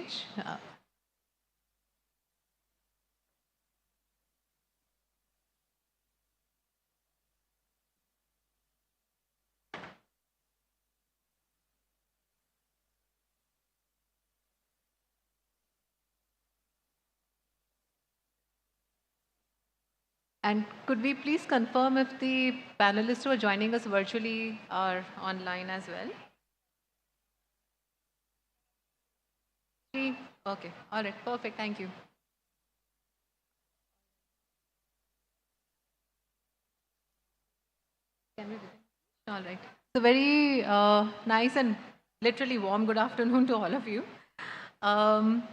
stage. And could we please confirm if the panelists who are joining us virtually are online as well? Okay, all right, perfect, thank you. Can we begin? All right. So very nice and literally warm good afternoon to all of you. Um,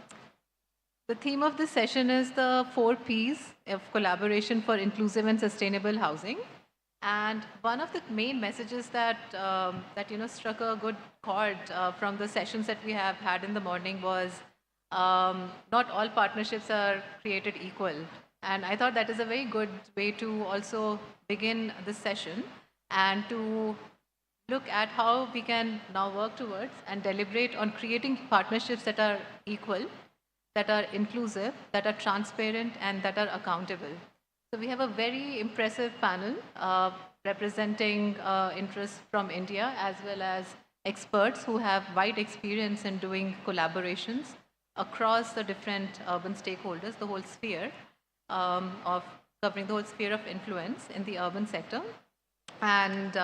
the theme of this session is the 4 Ps of collaboration for inclusive and sustainable housing. And one of the main messages that struck a good chord from the sessions that we have had in the morning was not all partnerships are created equal. And I thought that is a very good way to also begin this session and to look at how we can now work towards and deliberate on creating partnerships that are equal, that are inclusive, that are transparent, and that are accountable. So we have a very impressive panel representing interests from India as well as experts who have wide experience in doing collaborations across the different urban stakeholders, the whole sphere of covering the whole sphere of influence in the urban sector. And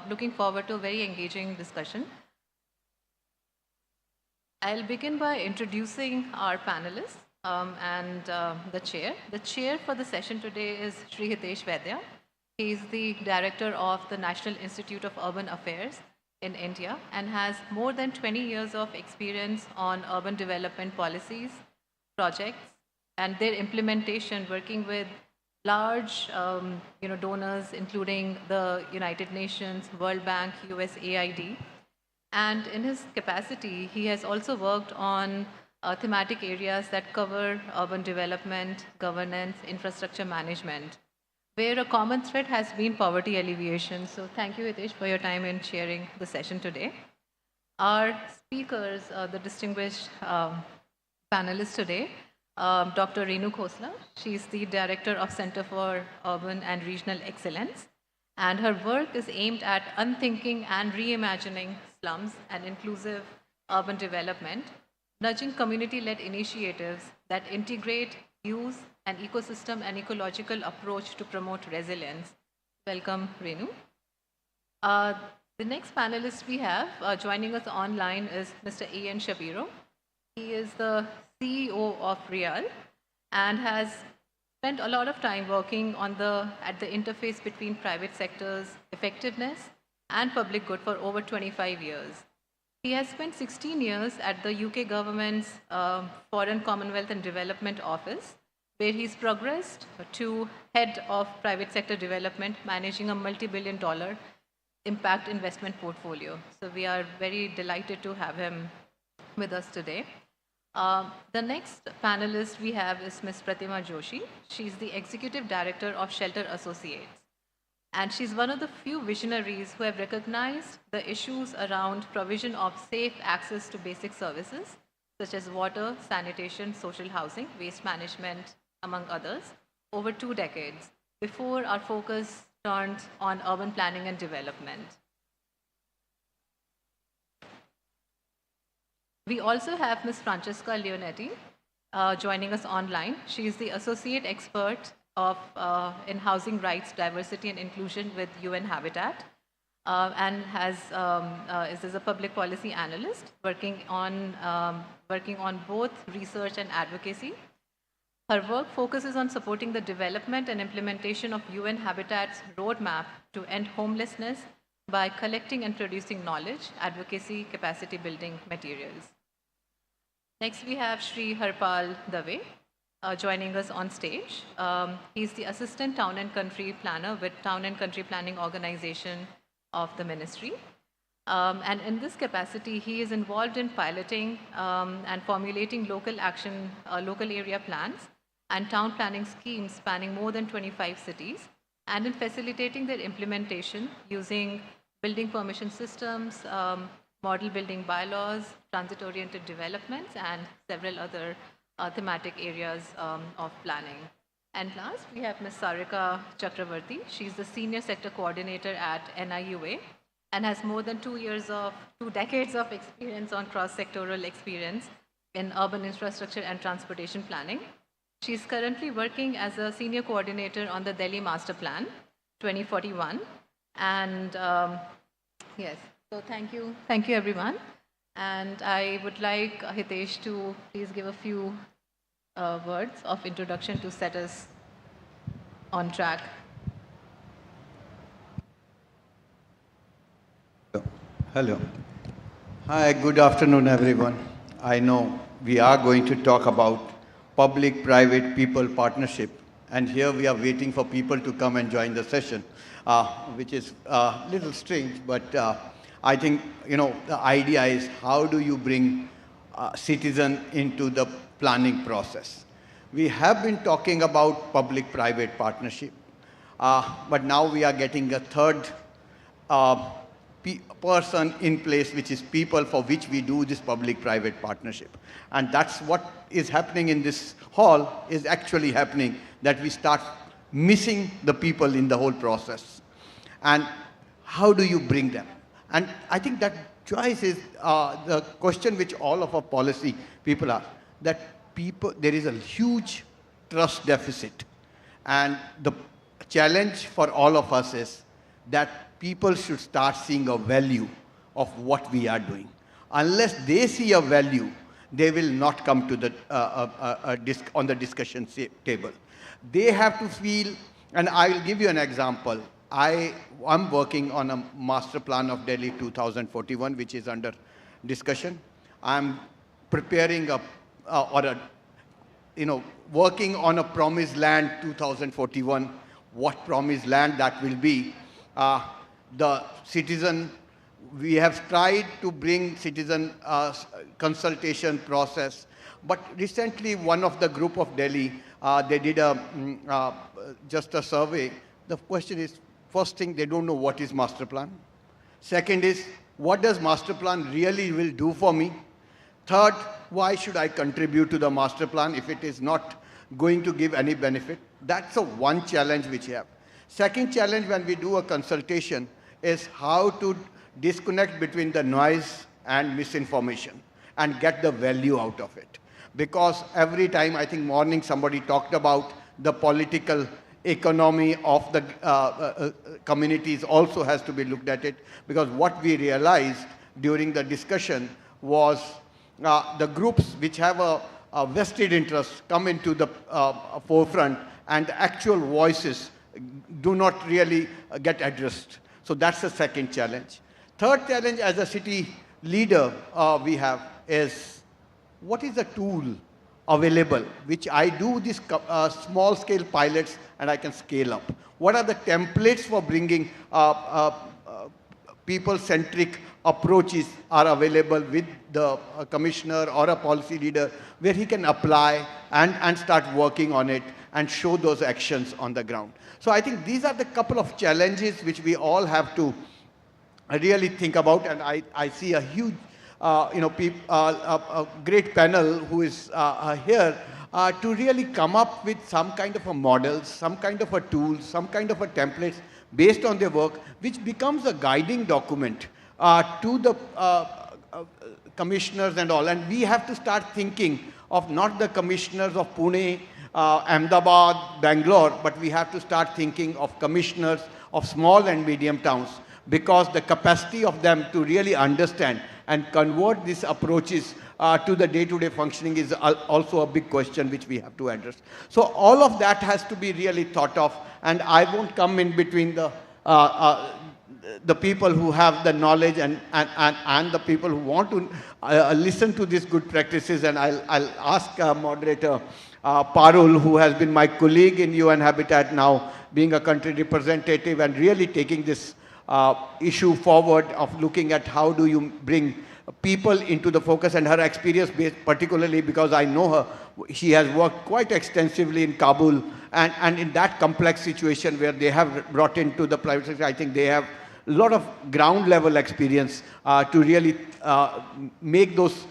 looking forward to a very engaging discussion. I'll begin by introducing our panelists and the chair. The chair for the session today is Shri Hitesh Vaidya. He is the director of the National Institute of Urban Affairs in India and has more than 20 years of experience on urban development policies, projects, and their implementation, working with large donors, including the United Nations, World Bank, USAID. And in his capacity, he has also worked on thematic areas that cover urban development, governance, infrastructure management, where a common thread has been poverty alleviation. So thank you, Hitesh, for your time in sharing the session today. Our speakers, the distinguished panelists today, Dr. Renu Khosla. She is the Director of Center for Urban and Regional Excellence, and her work is aimed at unthinking and reimagining slums and inclusive urban development, nudging community-led initiatives that integrate, use an ecosystem and ecological approach to promote resilience. Welcome, Renu. The next panelist we have joining us online is Mr. Ian Shabiro. He is the CEO of Real and has spent a lot of time working at the interface between private sector's effectiveness and public good for over 25 years. He has spent 16 years at the UK government's Foreign Commonwealth and Development Office, where he's progressed to head of private sector development, managing a multi-billion-dollar impact investment portfolio. So we are very delighted to have him with us today. The next panelist we have is Ms. Pratima Joshi. She's the Executive Director of Shelter Associates. And she's one of the few visionaries who have recognized the issues around provision of safe access to basic services, such as water, sanitation, social housing, waste management, among others, over 2 decades, before our focus turned on urban planning and development. We also have Ms. Francesca Leonetti joining us online. She is the Associate Expert in Housing Rights, Diversity and Inclusion with UN Habitat and is a public policy analyst working on both research and advocacy. Her work focuses on supporting the development and implementation of UN Habitat's roadmap to end homelessness by collecting and producing knowledge, advocacy, capacity building materials. Next, we have Shri Harpal Dave joining us on stage. He's the Assistant Town and Country Planner with Town and Country Planning Organization of the Ministry. And in this capacity, he is involved in piloting and formulating local area plans and town planning schemes spanning more than 25 cities, and in facilitating their implementation using building permission systems, model building bylaws, transit-oriented developments, and several other thematic areas of planning. And last, we have Ms. Sarika Chakravarti. She's the Senior Sector Coordinator at NIUA and has more than 2 decades of experience on cross-sectoral experience in urban infrastructure and transportation planning. She's currently working as a Senior Coordinator on the Delhi Master Plan 2041. And yes, so thank you everyone. And I would like Hitesh to please give a few words of introduction to set us on track. Hello. Hi, good afternoon, everyone. I know we are going to talk about public-private people partnership, and here we are waiting for people to come and join the session, which is a little strange, but I think, the idea is how do you bring citizen into the planning process. We have been talking about public-private partnership, but now we are getting a third person in place, which is people for which we do this public-private partnership. And that's what is happening in this hall, is actually happening, that we start missing the people in the whole process. And how do you bring them? And I think that choice is the question which all of our policy people ask, that there is a huge trust deficit. And the challenge for all of us is that people should start seeing a value of what we are doing. Unless they see a value, they will not come to the on the discussion table. They have to feel, and I will give you an example. I'm working on a master plan of Delhi 2041, which is under discussion. I'm preparing working on a promised land 2041. What promised land that will be? The citizen, we have tried to bring citizen consultation process, but recently one of the group of Delhi, they did just a survey. The question is, first thing, they don't know what is master plan. Second is, what does master plan really will do for me? Third, why should I contribute to the master plan if it is not going to give any benefit? That's one challenge which we have. Second challenge when we do a consultation is how to disconnect between the noise and misinformation and get the value out of it. Because every time, I think morning somebody talked about the political economy of the communities also has to be looked at it, because what we realized during the discussion was the groups which have a vested interest come into the forefront, and the actual voices do not really get addressed. So that's the second challenge. Third challenge as a city leader we have is, what is the tool available, which I do these small scale pilots and I can scale up? What are the templates for bringing people-centric approaches are available with the commissioner or a policy leader, where he can apply and start working on it and show those actions on the ground. So I think these are the couple of challenges which we all have to really think about, and I see a huge, a great panel who is here to really come up with some kind of a model, some kind of a tool, some kind of a templates based on their work, which becomes a guiding document to the commissioners and all. And we have to start thinking of not the commissioners of Pune, Ahmedabad, Bangalore, but we have to start thinking of commissioners of small and medium towns, because the capacity of them to really understand and convert these approaches to the day-to-day functioning is also a big question which we have to address. So all of that has to be really thought of, and I won't come in between the people who have the knowledge and the people who want to listen to these good practices. And I'll ask moderator Parul, who has been my colleague in UN Habitat now, being a country representative and really taking this issue forward of looking at how do you bring people into the focus, and her experience based particularly because I know her, she has worked quite extensively in Kabul, and in that complex situation where they have brought into the private sector, I think they have lot of ground level experience to really make those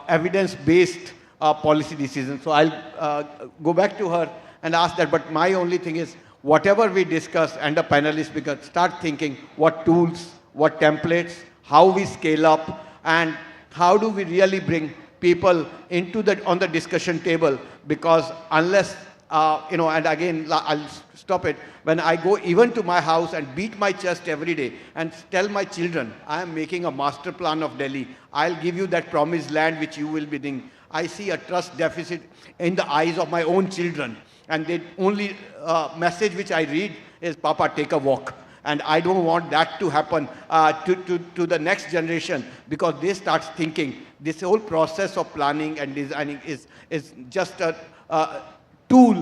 evidence-based policy decisions. So I'll go back to her and ask that, but my only thing is, whatever we discuss and the panelists, we can start thinking what tools, what templates, how we scale up, and how do we really bring people into on the discussion table, because unless, and again, I'll stop it, when I go even to my house and beat my chest every day and tell my children, I am making a master plan of Delhi, I'll give you that promised land which you will be doing. I see a trust deficit in the eyes of my own children. And the only message which I read is, Papa, take a walk. And I don't want that to happen to the next generation, because they start thinking this whole process of planning and designing is just a tool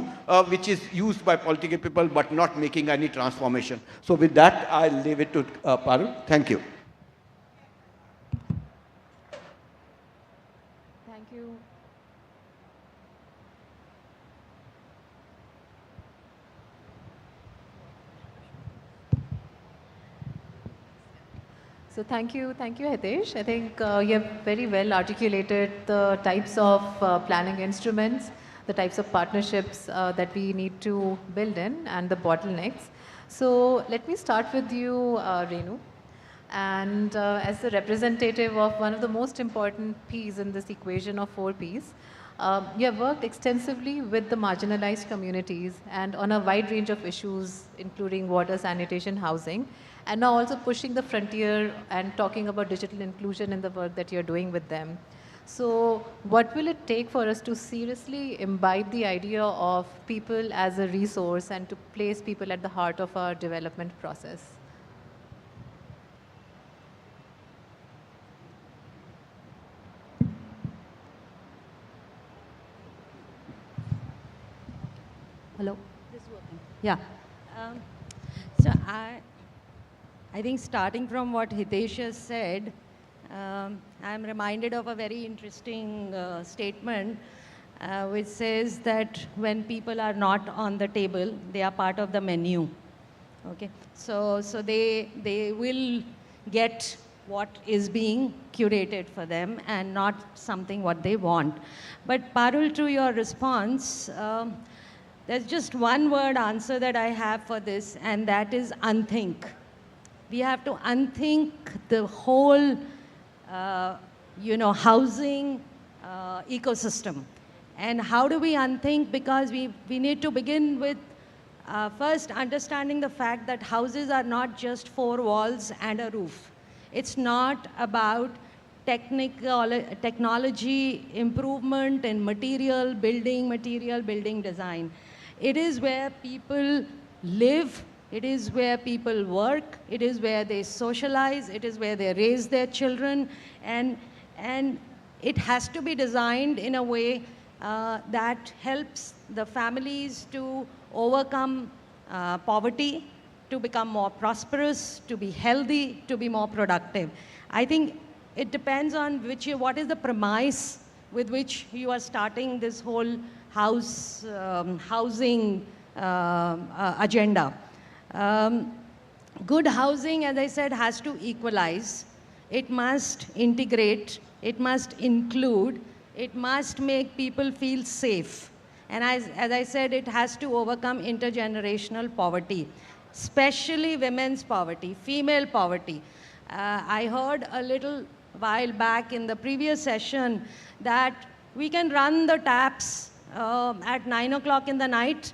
which is used by political people but not making any transformation. So with that, I'll leave it to Parul. Thank you. Thank you. So thank you, Hitesh. I think you have very well articulated the types of planning instruments, the types of partnerships that we need to build in, and the bottlenecks. So let me start with you, Renu. And as the representative of one of the most important P's in this equation of 4 P's, you have worked extensively with the marginalized communities and on a wide range of issues, including water, sanitation, housing, and now also pushing the frontier and talking about digital inclusion in the work that you're doing with them. So what will it take for us to seriously imbibe the idea of people as a resource and to place people at the heart of our development process? Hello? This is working. Yeah. So I think starting from what Hitesh has said, I'm reminded of a very interesting statement which says that when people are not on the table, they are part of the menu. Okay, so they will get what is being curated for them and not something what they want. But Parul, to your response, there's just one word answer that I have for this, and that is unthink. We have to unthink the whole, housing ecosystem. And how do we unthink? Because we need to begin with first understanding the fact that houses are not just 4 walls and a roof. It's not about technology improvement and material building design. It is where people live, it is where people work, it is where they socialize, it is where they raise their children, and it has to be designed in a way that helps the families to overcome poverty, to become more prosperous, to be healthy, to be more productive. I think it depends on what is the premise with which you are starting this whole housing agenda. Good housing, as I said, has to equalize. It must integrate. It must include. It must make people feel safe. And as I said, it has to overcome intergenerational poverty, especially women's poverty, female poverty. I heard a little while back in the previous session that we can run the taps at 9 o'clock in the night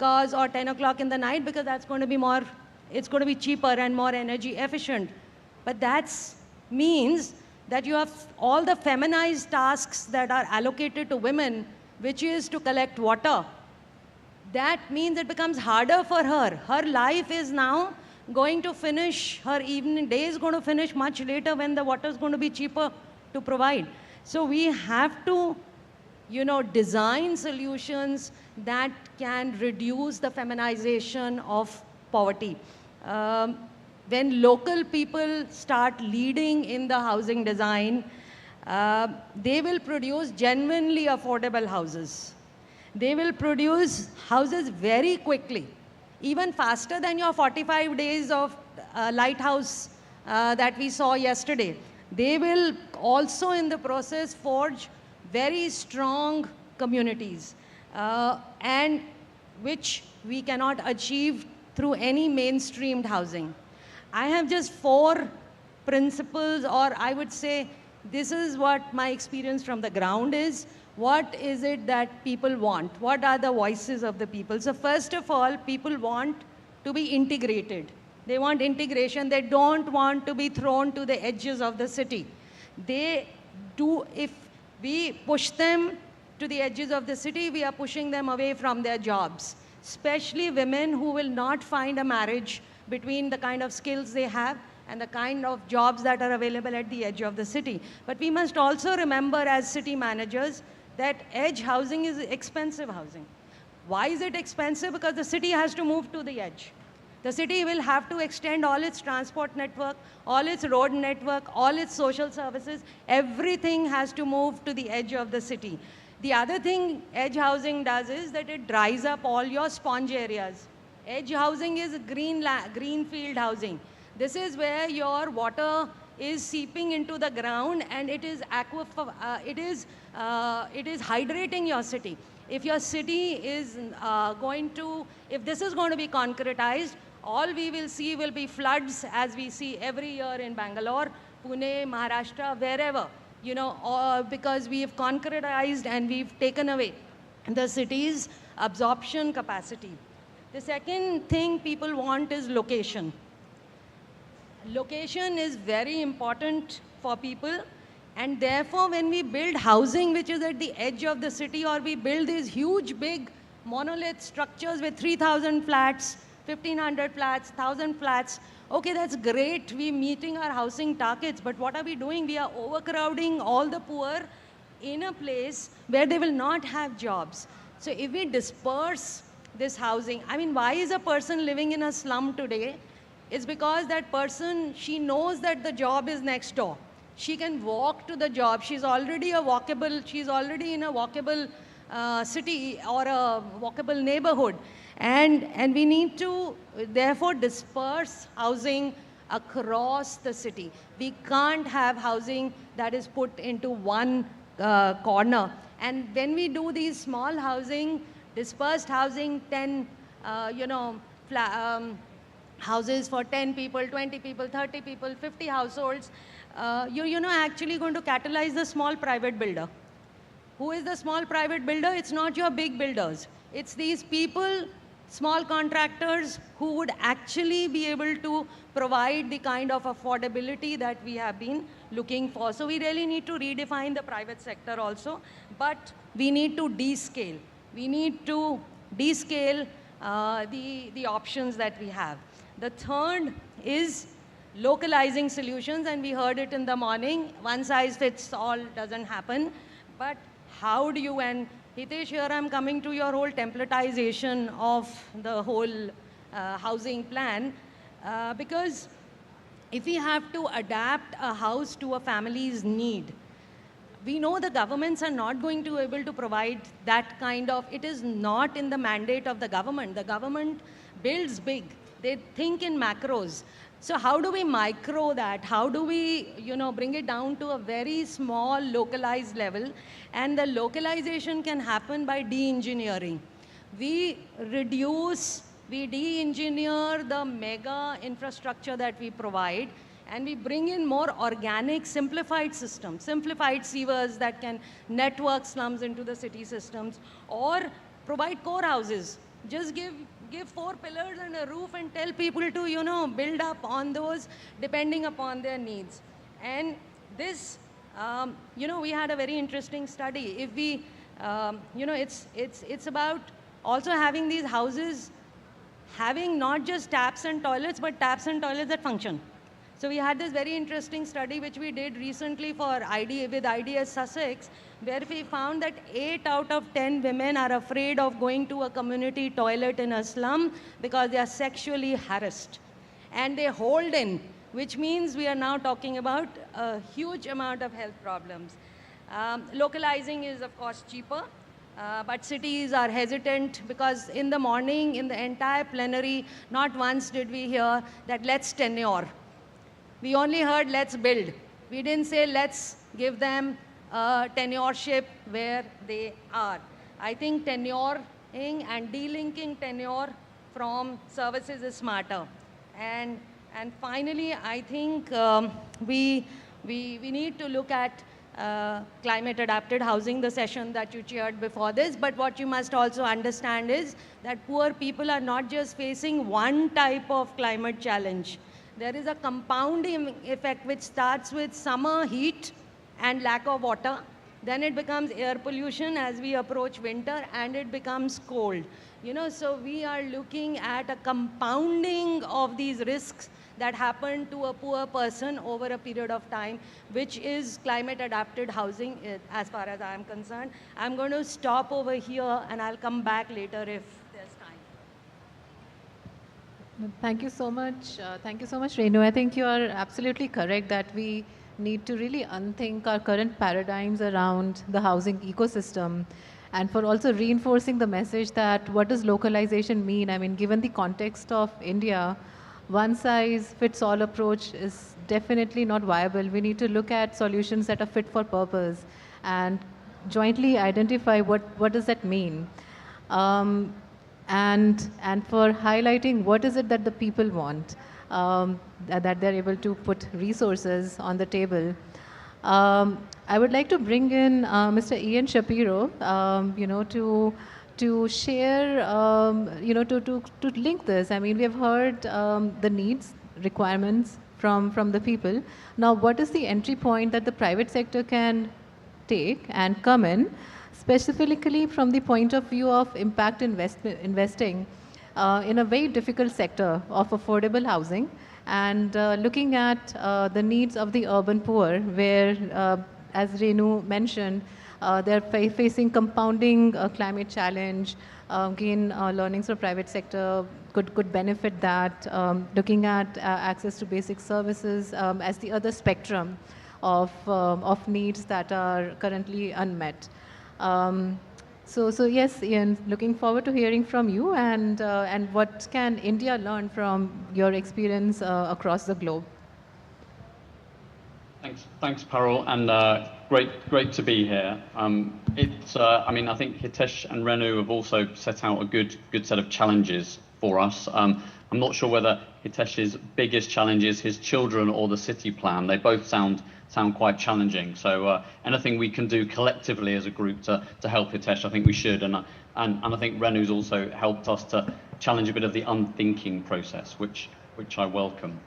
or 10 o'clock in the night because that's going to be it's going to be cheaper and more energy efficient. But that means that you have all the feminized tasks that are allocated to women, which is to collect water. That means it becomes harder for her. Her life is now going to finish, her evening day is going to finish much later when the water is going to be cheaper to provide. So we have to design solutions that can reduce the feminization of poverty. When local people start leading in the housing design, they will produce genuinely affordable houses. They will produce houses very quickly, even faster than your 45 days of lighthouse that we saw yesterday. They will also in the process forge very strong communities, and which we cannot achieve through any mainstreamed housing. I have just 4 principles, or I would say this is what my experience from the ground is. What is it that people want? What are the voices of the people? So first of all, people want to be integrated. They want integration. They don't want to be thrown to the edges of the city. They do, if we push them to the edges of the city, we are pushing them away from their jobs, especially women who will not find a marriage between the kind of skills they have and the kind of jobs that are available at the edge of the city. But we must also remember as city managers that edge housing is expensive housing. Why is it expensive? Because the city has to move to the edge. The city will have to extend all its transport network, all its road network, all its social services. Everything has to move to the edge of the city. The other thing edge housing does is that it dries up all your sponge areas. Edge housing is green field housing. This is where your water is seeping into the ground and it is hydrating your city. If your city is if this is going to be concretized, all we will see will be floods as we see every year in Bangalore, Pune, Maharashtra, wherever, because we have concretized and we've taken away the city's absorption capacity. The second thing people want is location. Location is very important for people, and therefore when we build housing which is at the edge of the city, or we build these huge big monolith structures with 3,000 flats, 1,500 flats, 1,000 flats, okay, that's great, we're meeting our housing targets, but what are we doing? We are overcrowding all the poor in a place where they will not have jobs. So if we disperse this housing, I mean, why is a person living in a slum today? It's because that person, she knows that the job is next door. She can walk to the job. She's already in a walkable city or a walkable neighborhood. And we need to, therefore, disperse housing across the city. We can't have housing that is put into one corner. And when we do these small housing, dispersed housing, 10, houses for 10 people, 20 people, 30 people, 50 households, you're actually going to catalyze the small private builder. Who is the small private builder? It's not your big builders. It's these people, small contractors, who would actually be able to provide the kind of affordability that we have been looking for. So we really need to redefine the private sector also, but we need to descale. We need to descale the options that we have. The third is localizing solutions, and we heard it in the morning. One size fits all doesn't happen, but how do you, and Hitesh, here I'm coming to your whole templatization of the whole housing plan, because if we have to adapt a house to a family's need, we know the governments are not going to be able to provide that kind of, it is not in the mandate of the government. The government builds big. They think in macros. So how do we micro that? How do we, bring it down to a very small localized level? And the localization can happen by de-engineering. We de-engineer the mega infrastructure that we provide, and we bring in more organic, simplified systems, simplified sewers that can network slums into the city systems, or provide core houses. Just give 4 pillars and a roof and tell people to, build up on those depending upon their needs. And this, we had a very interesting study. If we, it's about also having these houses having not just taps and toilets, but taps and toilets that function. So we had this very interesting study which we did recently with IDS Sussex, where we found that 8 out of 10 women are afraid of going to a community toilet in a slum because they are sexually harassed. And they hold in, which means we are now talking about a huge amount of health problems. Localizing is, of course, cheaper. But cities are hesitant because in the morning, in the entire plenary, not once did we hear that let's tenure. We only heard let's build. We didn't say let's give them tenureship where they are. I think tenuring and delinking tenure from services is smarter. And finally, I think we need to look at climate adapted housing, the session that you chaired before this. But what you must also understand is that poor people are not just facing one type of climate challenge. There is a compounding effect which starts with summer heat and lack of water. Then it becomes air pollution as we approach winter, and it becomes cold. You know, so we are looking at a compounding of these risks that happen to a poor person over a period of time, which is climate adapted housing as far as I am concerned. I'm going to stop over here and I'll come back later if there's time. Thank you so much. Thank you so much, Renu. I think you are absolutely correct that we need to really unthink our current paradigms around the housing ecosystem, and for also reinforcing the message that what does localization mean? I mean, given the context of India, one size fits all approach is definitely not viable. We need to look at solutions that are fit for purpose and jointly identify what does that mean. And for highlighting what is it that the people want, that they're able to put resources on the table. I would like to bring in Mr. Ian Shapiro, to share, to link this. I mean, we have heard the needs, requirements from the people. Now, what is the entry point that the private sector can take and come in, specifically from the point of view of impact investing in a very difficult sector of affordable housing, and looking at the needs of the urban poor, where, as Renu mentioned, they're facing compounding climate challenge. Again, learnings from private sector could benefit that. Looking at access to basic services as the other spectrum of needs that are currently unmet. So yes, Ian, looking forward to hearing from you, and what can India learn from your experience across the globe? Thanks, Parul, and great to be here. I mean, I think Hitesh and Renu have also set out a good set of challenges for us. I'm not sure whether Hitesh's biggest challenge is his children or the city plan. They both sound quite challenging. So anything we can do collectively as a group to help Hitesh, I think we should. And I think Renu's also helped us to challenge a bit of the unthinking process, which I welcome.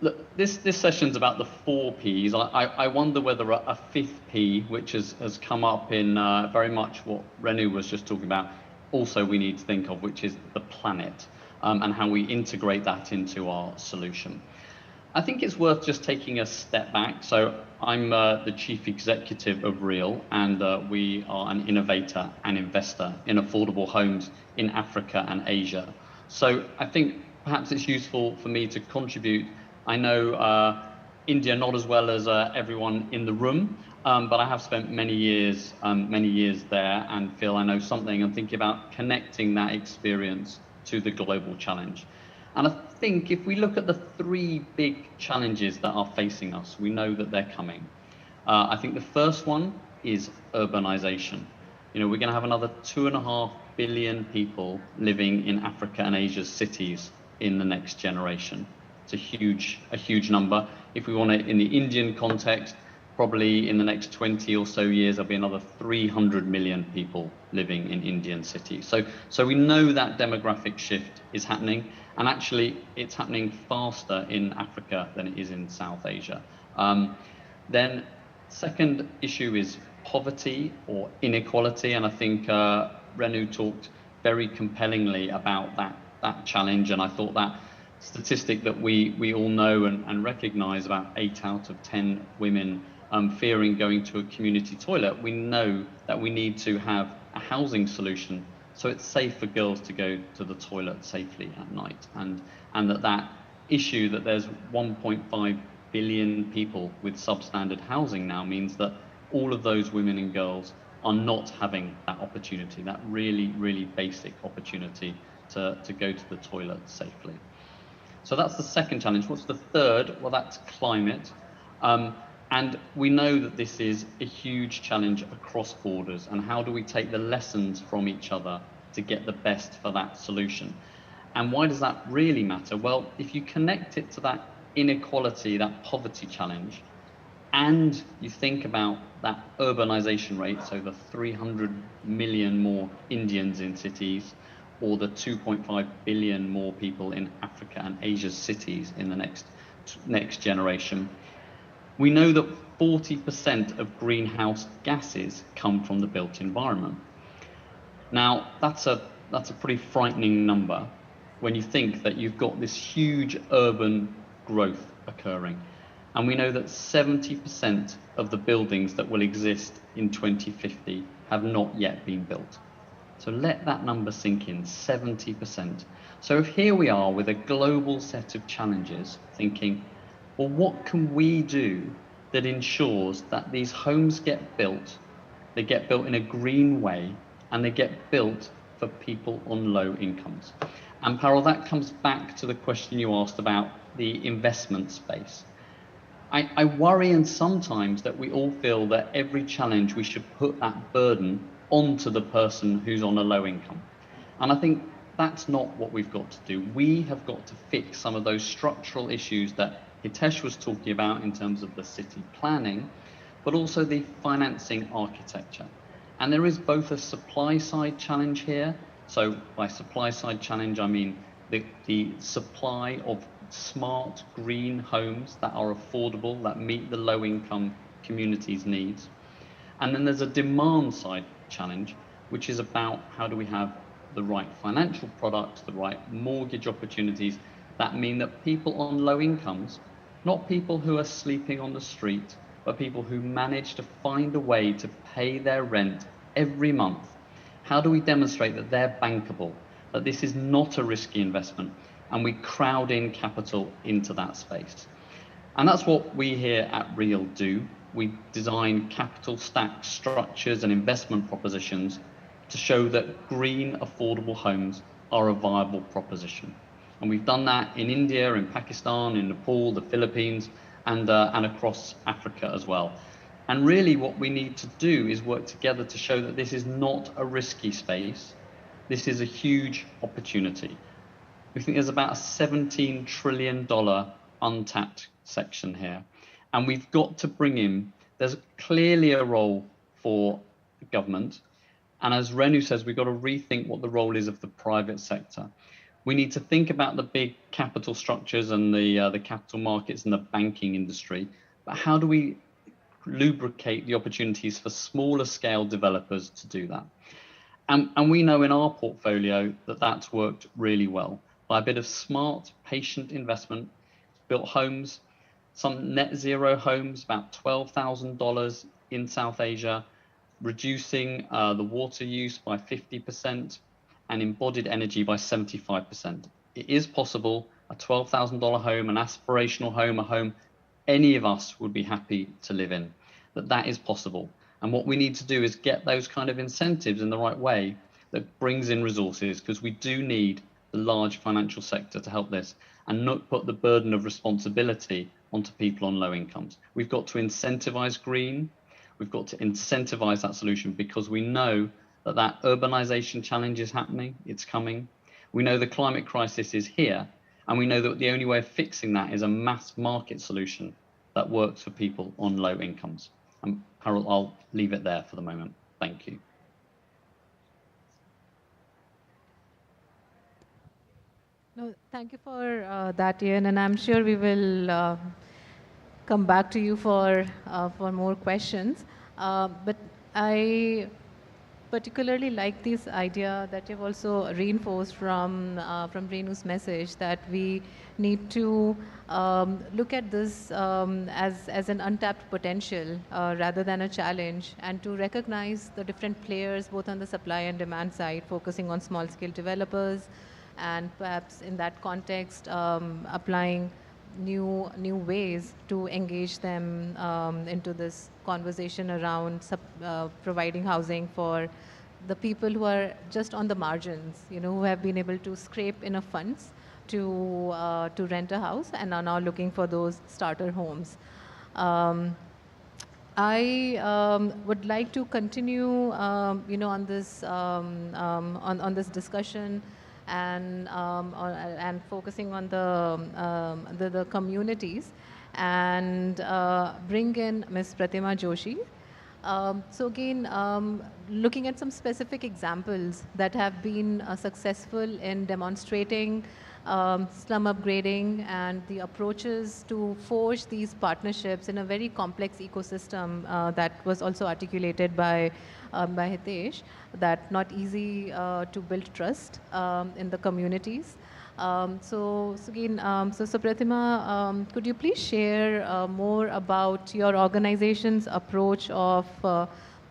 Look, this session's about the 4 Ps. I wonder whether a 5th P, which has come up in very much what Renu was just talking about, also we need to think of, which is the planet, and how we integrate that into our solution. I think it's worth just taking a step back. So I'm the chief executive of Real, and we are an innovator and investor in affordable homes in Africa and Asia. So I think perhaps it's useful for me to contribute. I know India not as well as everyone in the room, but I have spent many years there and feel I know something, and thinking about connecting that experience to the global challenge. And I think if we look at the 3 big challenges that are facing us, we know that they're coming. I think the first one is urbanization. You know, we're going to have another 2.5 billion people living in Africa and Asia's cities in the next generation. It's a huge number. If we want it in the Indian context, probably in the next 20 or so years, there'll be another 300 million people living in Indian cities. So we know that demographic shift is happening, and actually it's happening faster in Africa than it is in South Asia. Then second issue is poverty or inequality, and I think Renu talked very compellingly about that challenge, and I thought that statistic that we all know and recognize, about 8 out of 10 women fearing going to a community toilet. We know that we need to have a housing solution so it's safe for girls to go to the toilet safely at night, and that issue that there's 1.5 billion people with substandard housing now means that all of those women and girls are not having that opportunity, that really, really basic opportunity to go to the toilet safely. So that's the second challenge. What's the third? Well, that's climate. And we know that this is a huge challenge across borders. And how do we take the lessons from each other to get the best for that solution? And why does that really matter? Well, if you connect it to that inequality, that poverty challenge, and you think about that urbanization rate, so the 300 million more Indians in cities, or the 2.5 billion more people in Africa and Asia's cities in the next generation, we know that 40% of greenhouse gases come from the built environment. Now, that's a pretty frightening number when you think that you've got this huge urban growth occurring. And we know that 70% of the buildings that will exist in 2050 have not yet been built. So let that number sink in, 70%. So if here we are with a global set of challenges, thinking, well, what can we do that ensures that these homes get built, they get built in a green way, and they get built for people on low incomes? And Parul, that comes back to the question you asked about the investment space. I worry, and sometimes, that we all feel that every challenge we should put that burden onto the person who's on a low income. And I think that's not what we've got to do. We have got to fix some of those structural issues that Hitesh was talking about in terms of the city planning, but also the financing architecture. And there is both a supply side challenge here. So by supply side challenge, I mean the supply of smart green homes that are affordable, that meet the low income community's needs. And then there's a demand side challenge, which is about how do we have the right financial products, the right mortgage opportunities that mean that people on low incomes, not people who are sleeping on the street, but people who manage to find a way to pay their rent every month. How do we demonstrate that they're bankable, that this is not a risky investment, and we crowd in capital into that space? And that's what we here at Real do. We design capital stack structures and investment propositions to show that green, affordable homes are a viable proposition. And we've done that in India, in Pakistan, in Nepal, the Philippines, and across Africa as well. And really what we need to do is work together to show that this is not a risky space. This is a huge opportunity. We think there's about a $17 trillion untapped section here. And we've got to bring in, there's clearly a role for the government. And as Renu says, we've got to rethink what the role is of the private sector. We need to think about the big capital structures and the capital markets and the banking industry. But how do we lubricate the opportunities for smaller scale developers to do that? And we know in our portfolio that that's worked really well. By a bit of smart, patient investment, built homes, some net zero homes, about $12,000 in South Asia, reducing the water use by 50% and embodied energy by 75%. It is possible, a $12,000 home, an aspirational home, a home any of us would be happy to live in, that is possible. And what we need to do is get those kind of incentives in the right way that brings in resources, because we do need the large financial sector to help this and not put the burden of responsibility onto people on low incomes. We've got to incentivize green. We've got to incentivize that solution, because we know that urbanization challenge is happening, it's coming. We know the climate crisis is here, and we know that the only way of fixing that is a mass market solution that works for people on low incomes. And Harold, I'll leave it there for the moment. Thank you. No, thank you for that, Ian, and I'm sure we will come back to you for more questions. But I particularly like this idea that you've also reinforced from Renu's message, that we need to look at this as an untapped potential rather than a challenge, and to recognize the different players both on the supply and demand side, focusing on small scale developers, and perhaps in that context applying new ways to engage them into this conversation around providing housing for the people who are just on the margins, who have been able to scrape enough funds to rent a house and are now looking for those starter homes. I would like to continue, on this on this discussion and focusing on the communities, and bring in Ms. Pratima Joshi. So again, looking at some specific examples that have been successful in demonstrating slum upgrading and the approaches to forge these partnerships in a very complex ecosystem that was also articulated by Hitesh, that not easy to build trust in the communities. So again, so Pratima, could you please share more about your organization's approach of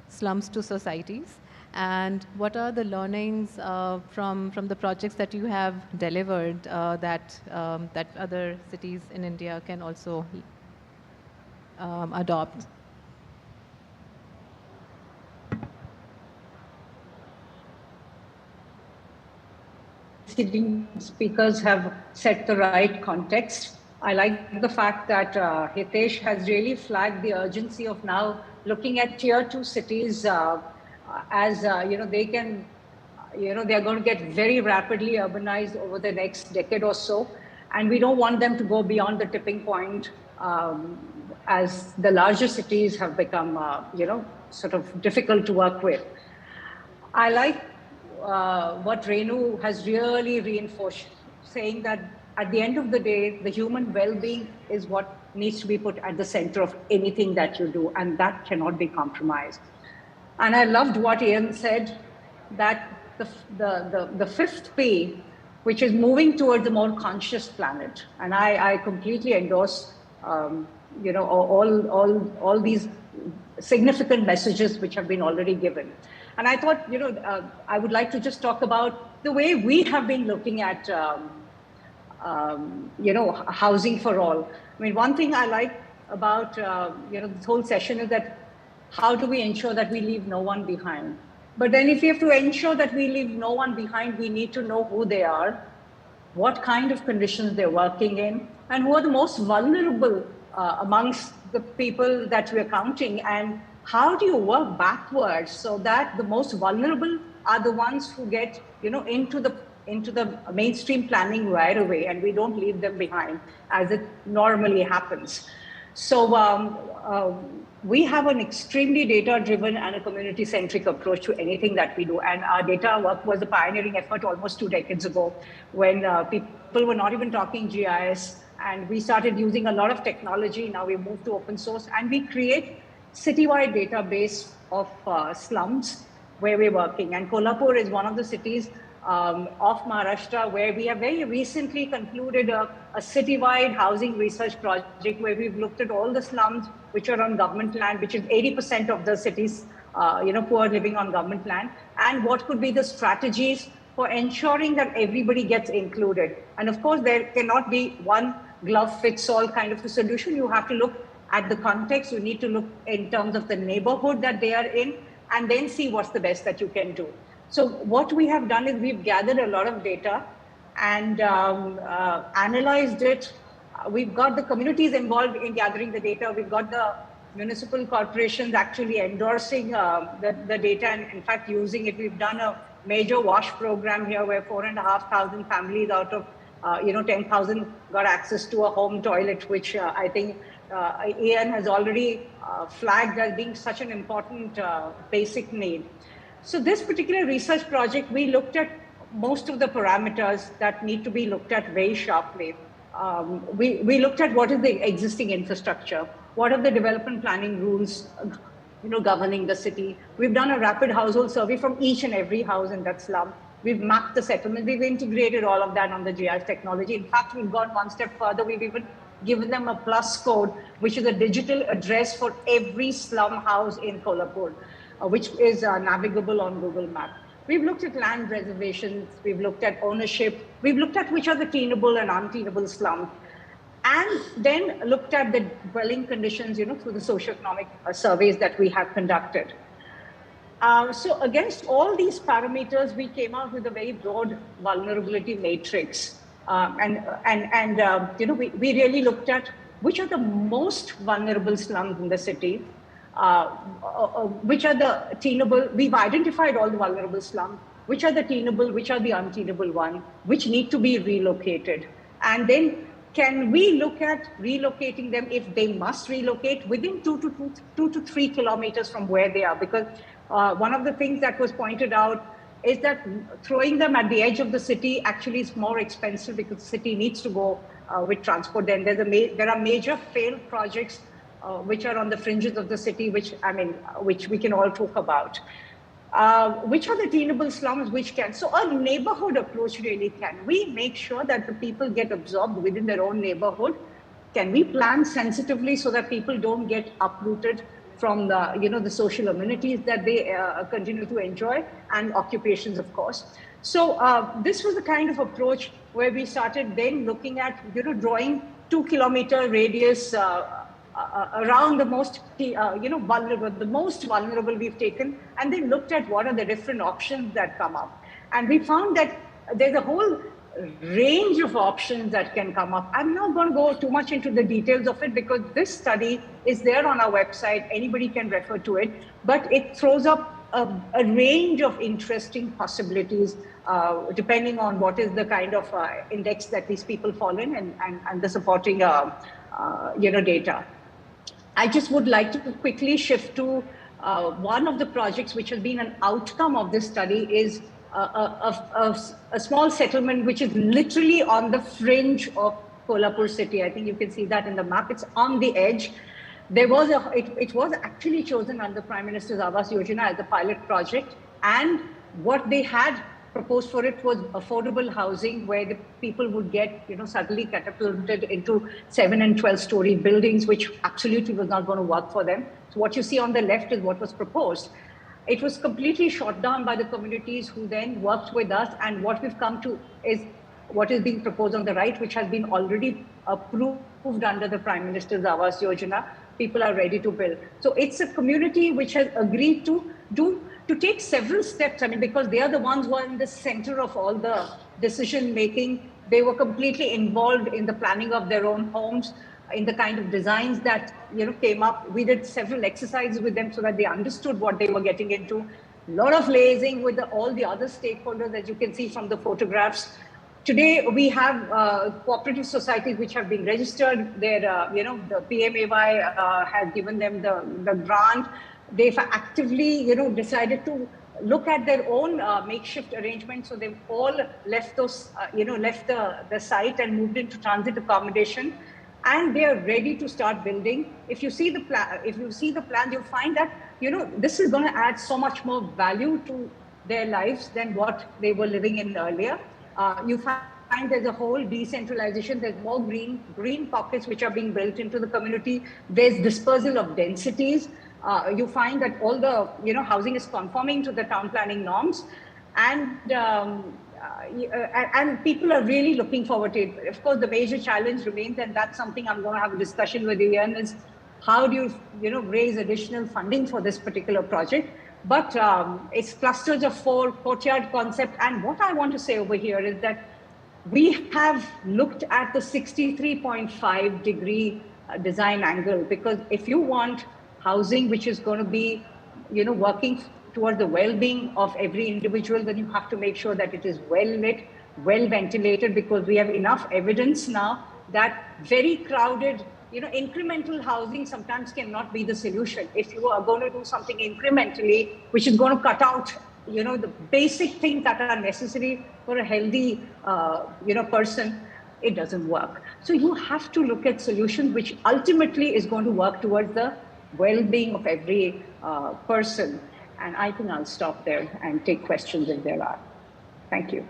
slums to societies, and what are the learnings from the projects that you have delivered that other cities in India can also adopt? Preceding speakers have set the right context. I like the fact that Hitesh has really flagged the urgency of now looking at tier 2 cities as they can, they're going to get very rapidly urbanized over the next decade or so, and we don't want them to go beyond the tipping point as the larger cities have become, sort of difficult to work with. I like what Renu has really reinforced, saying that at the end of the day, the human well-being is what needs to be put at the center of anything that you do, and that cannot be compromised. And I loved what Ian said, that the fifth P, which is moving towards a more conscious planet. And I completely endorse, all these significant messages which have been already given. And I thought, I would like to just talk about the way we have been looking at, housing for all. I mean, one thing I like about, this whole session is that how do we ensure that we leave no one behind? But then if we have to ensure that we leave no one behind, we need to know who they are, what kind of conditions they're working in, and who are the most vulnerable amongst the people that we're counting, and how do you work backwards so that the most vulnerable are the ones who get, into the mainstream planning right away, and we don't leave them behind as it normally happens. So we have an extremely data-driven and a community-centric approach to anything that we do. And our data work was a pioneering effort almost 2 decades ago, when people were not even talking GIS, and we started using a lot of technology. Now we moved to open source, and we create citywide database of slums where we're working. And Kolhapur is one of the cities of Maharashtra where we have very recently concluded a citywide housing research project where we've looked at all the slums which are on government land, which is 80% of the cities, poor living on government land, and what could be the strategies for ensuring that everybody gets included. And of course, there cannot be one glove fits all kind of a solution. You have to look at the context. You need to look in terms of the neighborhood that they are in, and then see what's the best that you can do. So what we have done is we've gathered a lot of data and analyzed it. We've got the communities involved in gathering the data. We've got the municipal corporations actually endorsing the data and in fact using it. We've done a major WASH program here where 4,500 families out of 10,000 got access to a home toilet, which I think Ian has already flagged as being such an important basic need. So this particular research project, we looked at most of the parameters that need to be looked at very sharply. We looked at what is the existing infrastructure, what are the development planning rules, governing the city. We've done a rapid household survey from each and every house in that slum. We've mapped the settlement. We've integrated all of that on the GIS technology. In fact, we've gone one step further. We've even given them a plus code, which is a digital address for every slum house in Kolhapur, which is navigable on Google Maps. We've looked at land reservations. We've looked at ownership. We've looked at which are the tenable and untenable slums. and then looked at the dwelling conditions, through the socioeconomic surveys that we have conducted. So against all these parameters, we came out with a very broad vulnerability matrix. We really looked at which are the most vulnerable slums in the city, which are the tenable. We've identified all the vulnerable slums, which are the tenable, which are the untenable one, which need to be relocated. And then can we look at relocating them if they must relocate within 2 to 3 kilometers from where they are? Because one of the things that was pointed out is that throwing them at the edge of the city actually is more expensive because the city needs to go with transport. Then there are major failed projects which are on the fringes of the city, which we can all talk about. Which are the tenable slums which can? So a neighborhood approach really can. We make sure that the people get absorbed within their own neighborhood? Can we plan sensitively so that people don't get uprooted from the social amenities that they continue to enjoy, and occupations, of course. So this was the kind of approach where we started then looking at drawing 2-kilometer radius around the most vulnerable we've taken, and then looked at what are the different options that come up. And we found that there's a whole range of options that can come up. I'm not going to go too much into the details of it because this study is there on our website. Anybody can refer to it, but it throws up a range of interesting possibilities depending on what is the kind of index that these people fall in and the supporting data. I just would like to quickly shift to one of the projects which has been an outcome of this study is a small settlement which is literally on the fringe of Kolhapur city. I think you can see that in the map. It's on the edge. There was it was actually chosen under Prime Minister's Awas Yojana as a pilot project, and what they had proposed for it was affordable housing where the people would get suddenly catapulted into 7 and 12-story buildings, which absolutely was not going to work for them. So what you see on the left is what was proposed. It was completely shot down by the communities who then worked with us, and what we've come to is what is being proposed on the right, which has been already approved under the Prime Minister's Awas Yojana. People are ready to build. So it's a community which has agreed to take several steps. I mean, because they are the ones who are in the center of all the decision making. They were completely involved in the planning of their own homes, in the kind of designs that came up. We did several exercises with them so that they understood what they were getting into. A lot of liaising with all the other stakeholders, as you can see from the photographs. Today we have cooperative societies which have been registered. The PMAY has given them the grant. They've actively decided to look at their own makeshift arrangements. So they've all left those left the site and moved into transit accommodation. And they are ready to start building. If you see the plan, you'll find that this is going to add so much more value to their lives than what they were living in earlier. You find there's a whole decentralization. There's more green pockets which are being built into the community. There's dispersal of densities. You find that all the housing is conforming to the town planning norms, and people are really looking forward to it. Of course, the major challenge remains, and that's something I'm going to have a discussion with Ian, is how do you raise additional funding for this particular project? But it's clusters of 4 courtyard concept. And what I want to say over here is that we have looked at the 63.5-degree design angle, because if you want housing which is going to be working towards the well-being of every individual, then you have to make sure that it is well lit, well ventilated, because we have enough evidence now that very crowded, incremental housing sometimes cannot be the solution. If you are going to do something incrementally, which is going to cut out, the basic things that are necessary for a healthy, person, it doesn't work. So you have to look at solutions which ultimately is going to work towards the well-being of every person. And I think I'll stop there and take questions if there are. Thank you.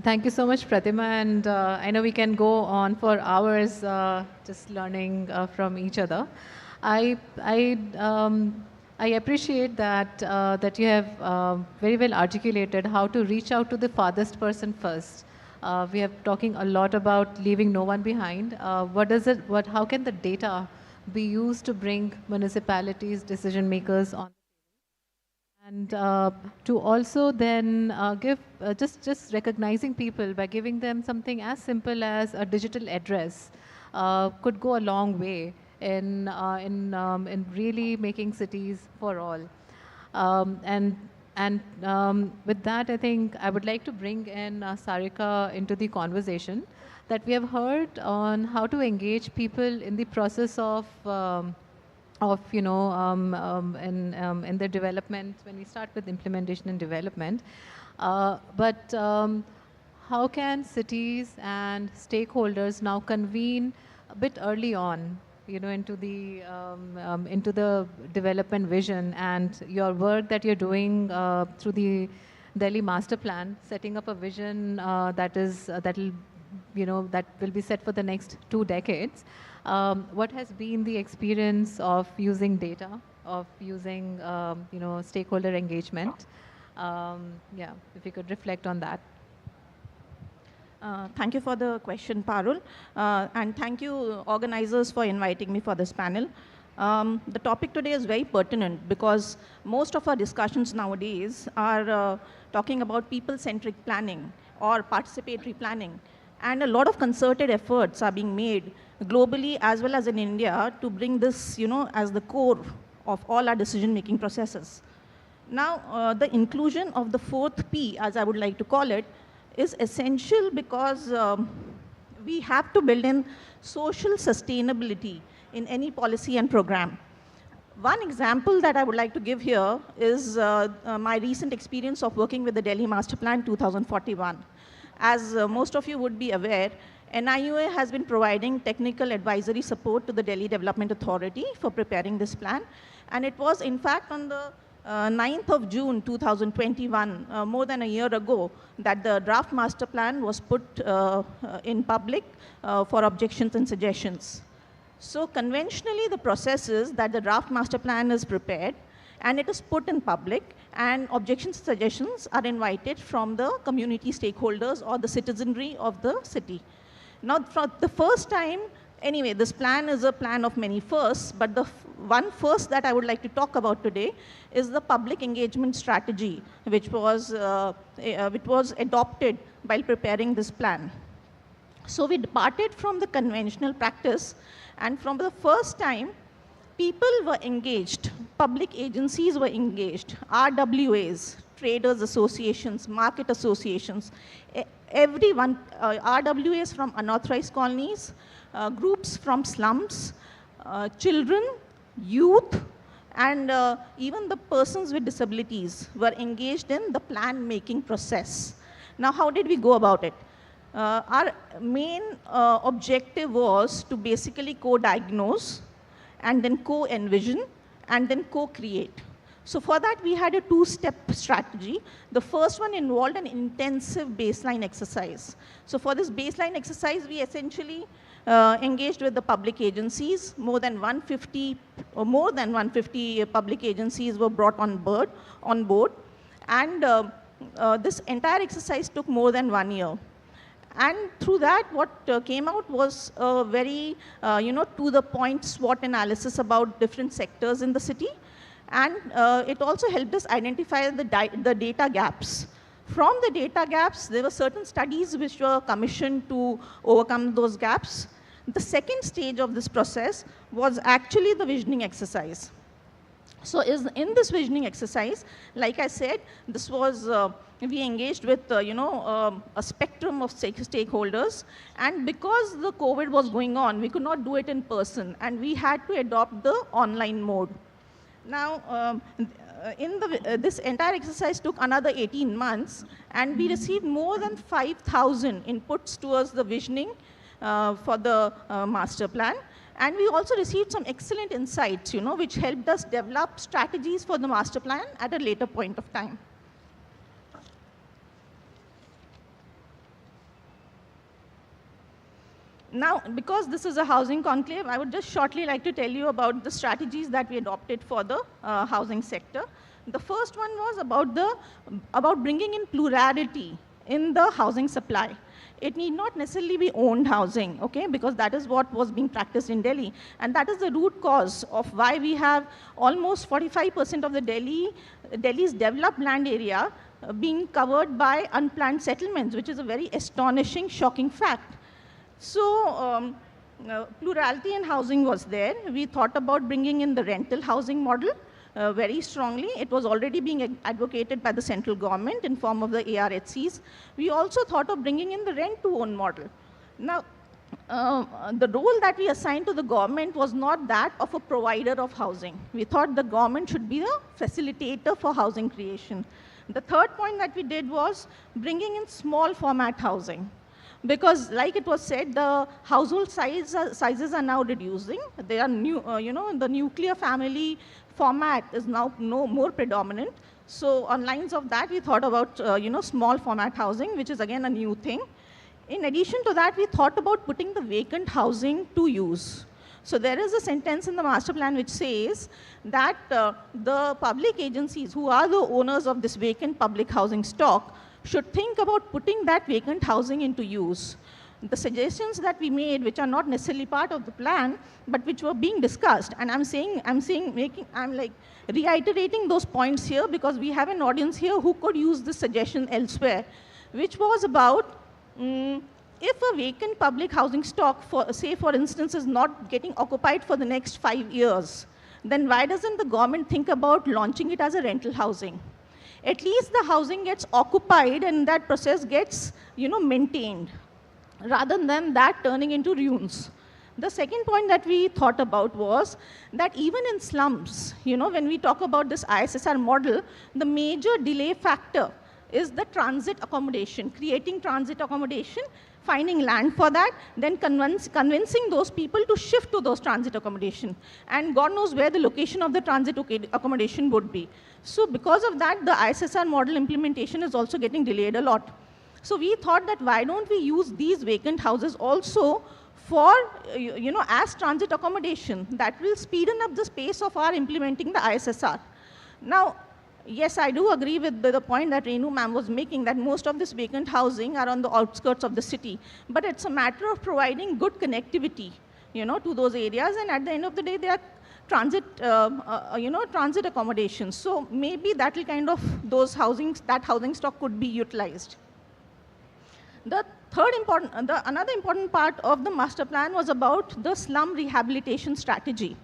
Thank you so much, Pratima. And I know we can go on for hours just learning from each other. I appreciate that you have very well articulated how to reach out to the farthest person first. We are talking a lot about leaving no one behind. How can the data be used to bring municipalities, decision makers on, and to also then give just recognizing people by giving them something as simple as a digital address could go a long way in really making cities for all. And with that, I think I would like to bring in Sarika into the conversation, that we have heard on how to engage people in the process of in their development when we start with implementation and development. But how can cities and stakeholders now convene a bit early on, into the development vision and your work that you're doing through the Delhi master plan, setting up a vision that will be set for the next 2 decades. What has been the experience of using data, of using stakeholder engagement? Yeah, if you could reflect on that. Thank you for the question, Parul. And thank you, organizers, for inviting me for this panel. The topic today is very pertinent because most of our discussions nowadays are talking about people-centric planning or participatory planning. And a lot of concerted efforts are being made globally as well as in India to bring this, as the core of all our decision-making processes. Now, the inclusion of the 4th P, as I would like to call it, is essential because we have to build in social sustainability in any policy and program. One example that I would like to give here is my recent experience of working with the Delhi Master Plan 2041. As most of you would be aware, NIUA has been providing technical advisory support to the Delhi Development Authority for preparing this plan. And it was, in fact, on the 9th of June 2021, more than a year ago, that the draft master plan was put in public for objections and suggestions. So conventionally, the process is that the draft master plan is prepared and it is put in public, and objections and suggestions are invited from the community stakeholders or the citizenry of the city. Now, for the first time, anyway, this plan is a plan of many firsts, but the one first that I would like to talk about today is the public engagement strategy, which was adopted while preparing this plan. So we departed from the conventional practice, and from the first time, people were engaged, public agencies were engaged, RWAs, traders associations, market associations, everyone, RWAs from unauthorized colonies, groups from slums, children, youth, and even the persons with disabilities were engaged in the plan-making process. Now, how did we go about it? Our main objective was to basically co-diagnose, and then co-envision, and then co-create. So for that, we had a 2-step strategy. The first one involved an intensive baseline exercise. So for this baseline exercise, we essentially engaged with the public agencies. More than 150 public agencies were brought on board. And this entire exercise took more than 1 year. And through that, what came out was a very, to the point SWOT analysis about different sectors in the city. And it also helped us identify the data gaps. From the data gaps, there were certain studies which were commissioned to overcome those gaps. The second stage of this process was actually the visioning exercise. So in this visioning exercise, like I said, this was, we engaged with, a spectrum of stakeholders. And because the COVID was going on, we could not do it in person. And we had to adopt the online mode. Now, this entire exercise took another 18 months. And we received more than 5,000 inputs towards the visioning for the master plan. And we also received some excellent insights, which helped us develop strategies for the master plan at a later point of time. Now, because this is a housing conclave, I would just shortly like to tell you about the strategies that we adopted for the housing sector. The first one was about bringing in plurality in the housing supply. It need not necessarily be owned housing, okay, because that is what was being practiced in Delhi. And that is the root cause of why we have almost 45% of the Delhi's developed land area being covered by unplanned settlements, which is a very astonishing, shocking fact. So plurality in housing was there. We thought about bringing in the rental housing model very strongly. It was already being advocated by the central government in form of the ARHCs. We also thought of bringing in the rent-to-own model. Now, the role that we assigned to the government was not that of a provider of housing. We thought the government should be the facilitator for housing creation. The third point that we did was bringing in small format housing. Because like it was said, the household sizes are now reducing. They are new, the nuclear family format is now more predominant. So on lines of that, we thought about, small format housing, which is again a new thing. In addition to that, we thought about putting the vacant housing to use. So there is a sentence in the master plan which says that the public agencies who are the owners of this vacant public housing stock should think about putting that vacant housing into use. The suggestions that we made, which are not necessarily part of the plan, but which were being discussed, and I'm reiterating those points here because we have an audience here who could use this suggestion elsewhere, which was about if a vacant public housing stock, for instance, is not getting occupied for the next 5 years, then why doesn't the government think about launching it as a rental housing? At least the housing gets occupied and that process gets, maintained, rather than that turning into ruins. The second point that we thought about was that even in slums, when we talk about this ISSR model, the major delay factor is the transit accommodation, creating transit accommodation, finding land for that, then convincing those people to shift to those transit accommodation. And God knows where the location of the transit accommodation would be. So because of that, the ISSR model implementation is also getting delayed a lot. So we thought that why don't we use these vacant houses also for, as transit accommodation. That will speeden up the pace of our implementing the ISSR. Now, yes, I do agree with the point that Renu ma'am was making that most of this vacant housing are on the outskirts of the city. But it's a matter of providing good connectivity, to those areas. And at the end of the day, they are transit, transit accommodations. So maybe that will kind of, that housing stock could be utilized. Another important part of the master plan was about the slum rehabilitation strategy.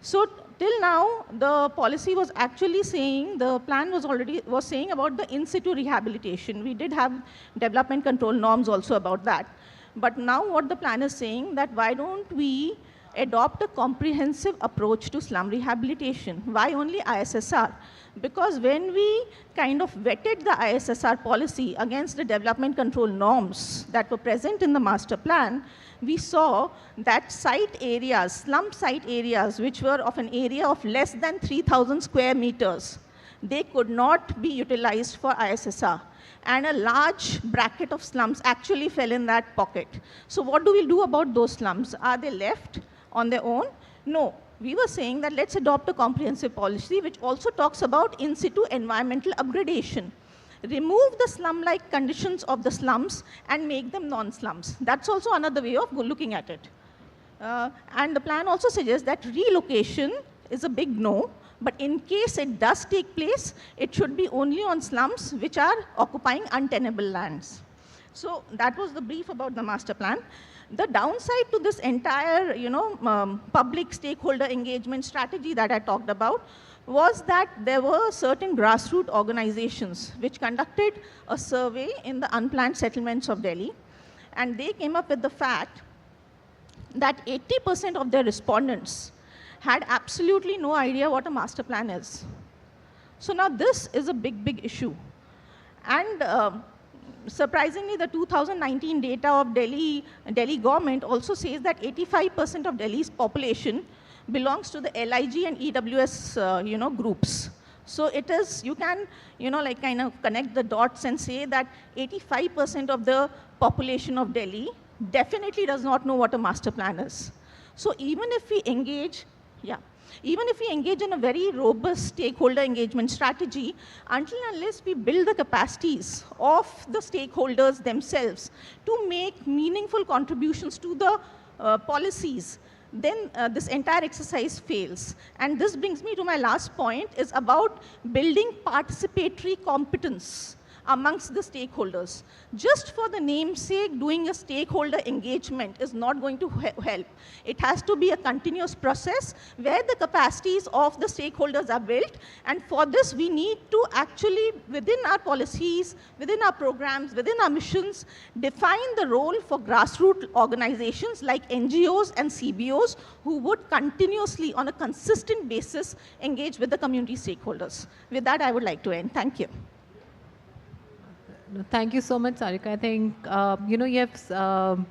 So till now, the policy was actually saying, the plan was saying about the in-situ rehabilitation. We did have development control norms also about that. But now what the plan is saying that why don't we adopt a comprehensive approach to slum rehabilitation? Why only ISSR? Because when we kind of vetted the ISSR policy against the development control norms that were present in the master plan, we saw that site areas, slum site areas, which were of an area of less than 3,000 square meters, they could not be utilized for ISSR. And a large bracket of slums actually fell in that pocket. So what do we do about those slums? Are they left on their own? No. We were saying that let's adopt a comprehensive policy which also talks about in-situ environmental upgradation. Remove the slum-like conditions of the slums and make them non-slums. That's also another way of looking at it. And the plan also suggests that relocation is a big no, but in case it does take place, it should be only on slums which are occupying untenable lands. So that was the brief about the master plan. The downside to this entire, public stakeholder engagement strategy that I talked about was that there were certain grassroots organizations which conducted a survey in the unplanned settlements of Delhi, and they came up with the fact that 80% of their respondents had absolutely no idea what a master plan is. So now this is a big, big issue. And surprisingly, the 2019 data of Delhi government also says that 85% of Delhi's population belongs to the LIG and EWS, groups. So it is, you can, kind of connect the dots and say that 85% of the population of Delhi definitely does not know what a master plan is. So even if we engage, Even if we engage in a very robust stakeholder engagement strategy, until and unless we build the capacities of the stakeholders themselves to make meaningful contributions to the policies, then this entire exercise fails. And this brings me to my last point, is about building participatory competence amongst the stakeholders. Just for the namesake, doing a stakeholder engagement is not going to help. It has to be a continuous process where the capacities of the stakeholders are built. And for this, we need to actually, within our policies, within our programs, within our missions, define the role for grassroots organizations like NGOs and CBOs who would continuously, on a consistent basis, engage with the community stakeholders. With that, I would like to end. Thank you. Thank you so much, Sarika. I think, you have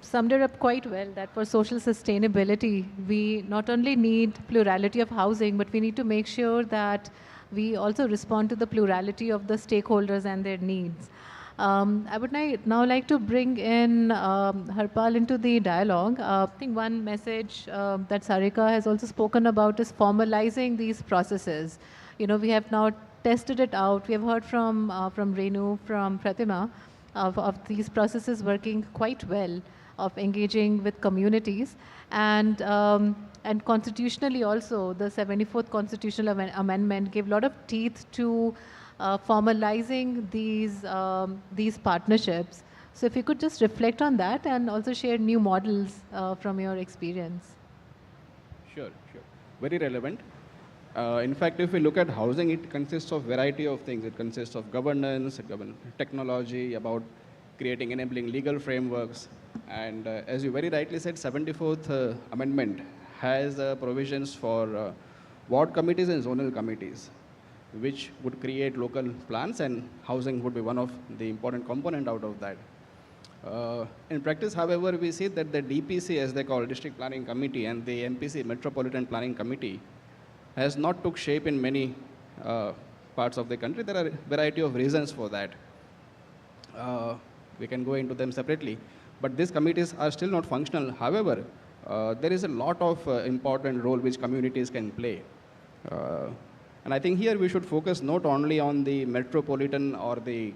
summed it up quite well, that for social sustainability, we not only need plurality of housing, but we need to make sure that we also respond to the plurality of the stakeholders and their needs. I would now like to bring in Harpal into the dialogue. I think one message that Sarika has also spoken about is formalizing these processes. We have now tested it out. We have heard from Renu, from Pratima, of these processes working quite well, of engaging with communities. And constitutionally also, the 74th Constitutional Amendment gave a lot of teeth to formalizing these partnerships. So if you could just reflect on that and also share new models from your experience. Sure. Very relevant. In fact, if we look at housing, it consists of variety of things. It consists of governance, technology, about creating enabling legal frameworks. And as you very rightly said, 74th Amendment has provisions for ward committees and zonal committees, which would create local plans, and housing would be one of the important component out of that. In practice, however, we see that the DPC, as they call District Planning Committee, and the MPC, Metropolitan Planning Committee, has not took shape in many parts of the country. There are a variety of reasons for that. We can go into them separately. But these committees are still not functional. However, there is a lot of important role which communities can play. And I think here we should focus not only on the metropolitan or the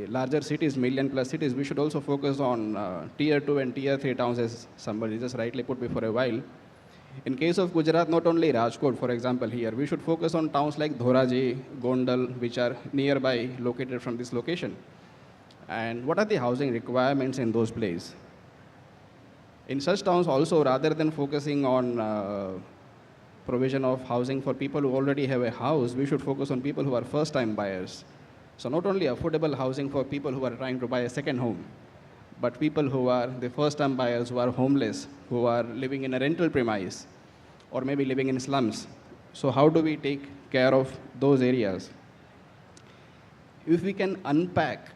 larger cities, million-plus cities. We should also focus on Tier 2 and Tier 3 towns, as somebody just rightly put before a while. In case of Gujarat, not only Rajkot, for example, here, we should focus on towns like Dhoraji, Gondal, which are nearby, located from this location. And what are the housing requirements in those places? In such towns also, rather than focusing on provision of housing for people who already have a house, we should focus on people who are first-time buyers. So not only affordable housing for people who are trying to buy a second home, but people who are the first-time buyers, who are homeless, who are living in a rental premise, or maybe living in slums. So how do we take care of those areas? If we can unpack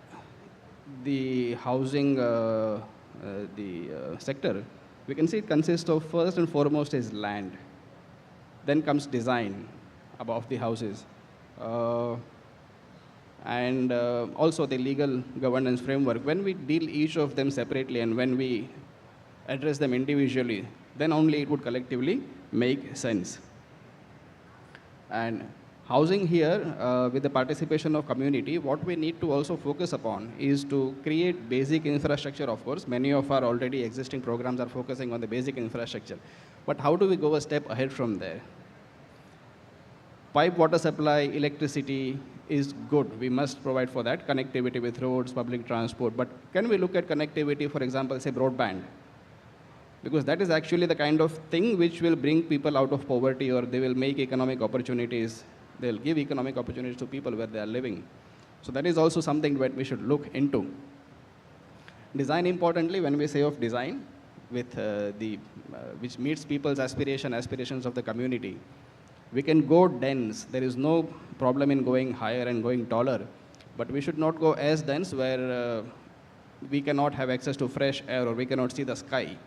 the housing sector, we can see it consists of, first and foremost, is land. Then comes design above the houses. And also the legal governance framework. When we deal each of them separately and when we address them individually, then only it would collectively make sense. And housing here, with the participation of community, what we need to also focus upon is to create basic infrastructure, of course. Many of our already existing programs are focusing on the basic infrastructure. But how do we go a step ahead from there? Pipe water supply, electricity is good. We must provide for that, connectivity with roads, public transport. But can we look at connectivity, for example, say broadband? Because that is actually the kind of thing which will bring people out of poverty, or they will make economic opportunities. They'll give economic opportunities to people where they are living. So that is also something that we should look into. Design, importantly, when we say of design, with which meets people's aspirations of the community. We can go dense. There is no problem in going higher and going taller. But we should not go as dense where we cannot have access to fresh air, or we cannot see the sky.